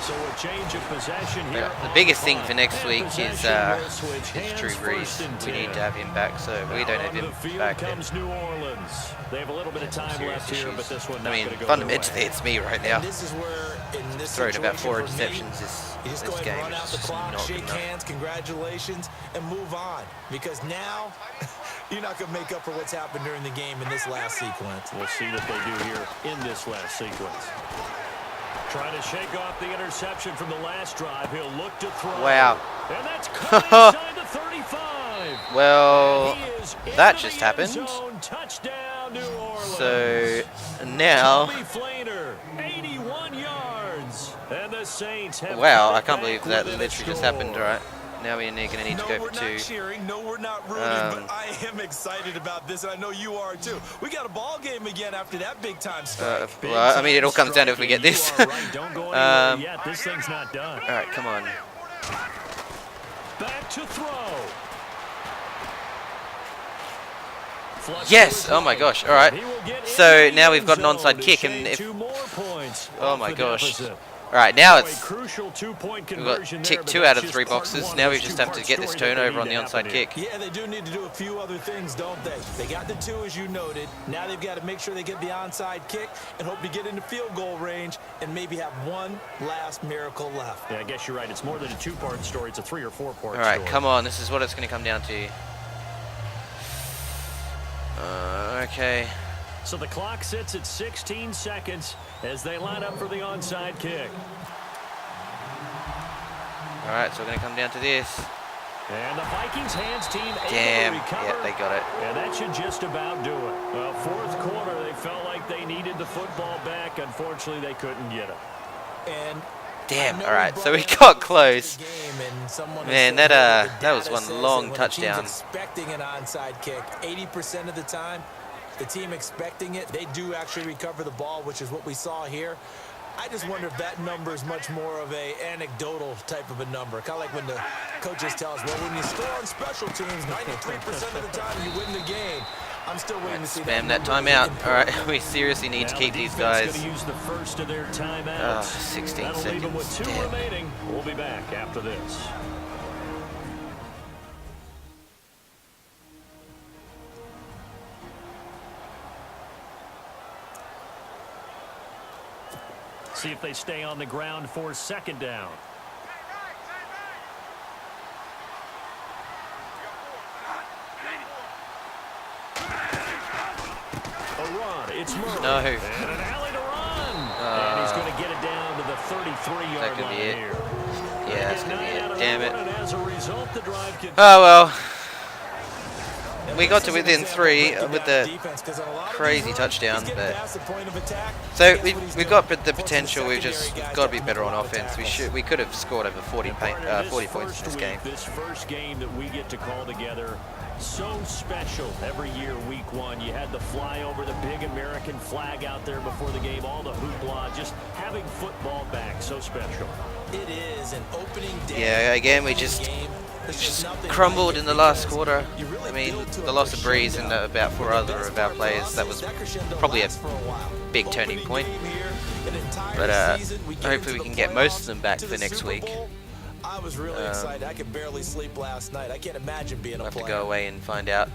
So a change of possession here. The biggest thing for next week is Drew Brees. We need to have him back, so if we don't have him back, then comes New Orleans. They have a little bit of time left here, but this one. I mean, fundamentally, it's me right now. This is where, in this Throwing about 4 situation interceptions you just go this ahead and game run out is the just clock, not good shake enough. hands, congratulations, and move on. Because now, you're not going to make up for what's happened during the game in this last sequence. We'll see what they do here in this last sequence. Trying to shake off the interception from the last drive. He'll look to throw. Wow. And that's caught inside the 35. Well, that just happened. Touchdown, New Orleans. So now, Toby Flainer, 81 yards. And the Saints have wow, cut I it can't back believe that within a literally just score. happened, right? Now we're going to need to go we're for not 2. cheering. No, we're not rooting, but I am excited about this, and I know you are too. We got a ball game again after that big-time strike. Well, I mean, it all comes down to if we get this. You are right. Don't go anywhere yet. This thing's not done. All right, come on. Back to throw. Flush Yes! to his Oh my right. gosh! All right. He will get So into the now we've got an end zone onside to kick, and shave if 2 more points oh off my the gosh! deficit. All right, now A it's crucial 2-point we've conversion got there, tick but 2 that's out of just 3 part boxes. one Now of we this just have to get this two-part story that turnover on need the to onside happen here. kick. Yeah, they do need to do a few other things, don't they? They got the 2, as you noted. Now they've got to make sure they get the onside kick and hope to get into field goal range and maybe have one last miracle left. Yeah, I guess you're right. It's more than a 2-part story. It's a 3 or 4-part story. All right, come on. This is what it's going to come down to. Okay. So the clock sits at 16 seconds as they line up for the onside kick. All right, so we're going to come down to this. And the Vikings hands team able Damn. to recover. Yeah, they got it. And that should just about do it. Well, 4th quarter, they felt like they needed the football back. Unfortunately, they couldn't get it. And Damn. All right, so we got close. Man, that was one long touchdown. Expecting an onside kick 80% of the time. The team expecting it, they do actually recover the ball, which is what we saw here. I just wonder if that number is much more of a anecdotal type of a number. Kind of like when the coaches tell us, well, when you score on special teams, 93% of the time you win the game. I'm still waiting to see Spam that timeout. All right, we seriously need to keep these guys. Going to use the first of their timeouts. 16 That'll leave them with seconds. 2 Damn. remaining. We'll be back after this. See if they stay on the ground for 2nd down. A run. It's Murray. No. And an alley to run. And he's going to get it down to the 33-yard That could line be it. here. Yeah, that's going to be it. Damn it. And as a result, the drive continues. Oh, well. We got to within 3 with the crazy touchdown, but so we've got the potential. We've got to be better on offense. We could have scored over 40 points in this game. This first game that we get to call together, so special every year. Week 1, you had the flyover, the big American flag out there before the game, all the hoopla, just having football back, so special. It is an opening day. Yeah, again we just crumbled in the last quarter. I mean, the loss of Breeze and about 4 other of our players, that was probably a big turning point. But hopefully we can get most of them back for next week. I was really excited. I could barely sleep last night. I can't imagine being We'll a have to player. go away and find out.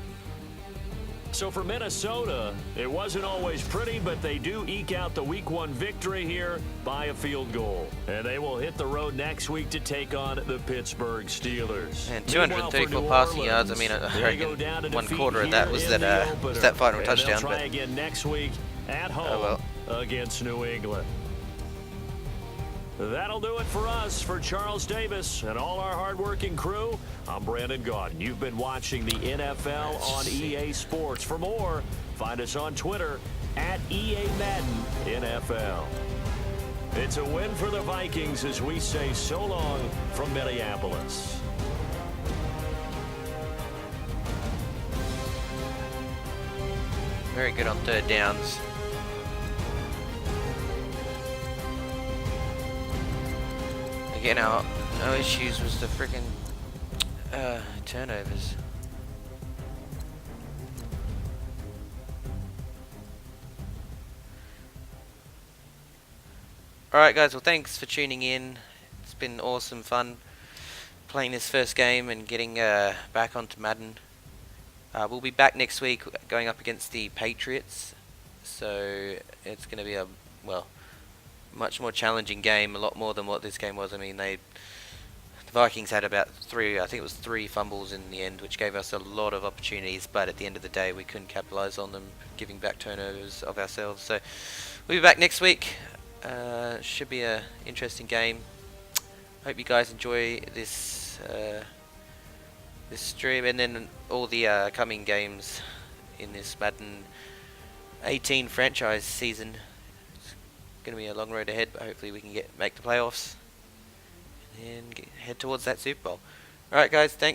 So for Minnesota, it wasn't always pretty, but they do eke out the Week 1 victory here by a field goal. And they will hit the road next week to take on the Pittsburgh Steelers. And Meanwhile, 234 for New passing Orleans, yards. I mean, I they go reckon down to 1 defeat quarter of here that was in the that opener. final And touchdown. they'll try But again next week at home well. against New England. That'll do it for us. For Charles Davis and all our hardworking crew, I'm Brandon Gaudin. You've been watching the NFL on EA Sports. For more, find us on Twitter at EA Madden NFL. It's a win for the Vikings as we say so long from Minneapolis. Very good on third downs. Again, our issues was the freaking turnovers. Alright guys, well thanks for tuning in. It's been awesome fun playing this first game and getting back onto Madden. We'll be back next week going up against the Patriots. So it's going to be a, well, much more challenging game, a lot more than what this game was. I mean, the Vikings had about three fumbles in the end, which gave us a lot of opportunities, but at the end of the day we couldn't capitalize on them, giving back turnovers of ourselves. So we'll be back next week. Should be a interesting game. Hope you guys enjoy this this stream, and then all the coming games in this Madden 18 franchise season. Going to be a long road ahead, but hopefully we can make the playoffs and head towards that Super Bowl. Alright guys, thanks.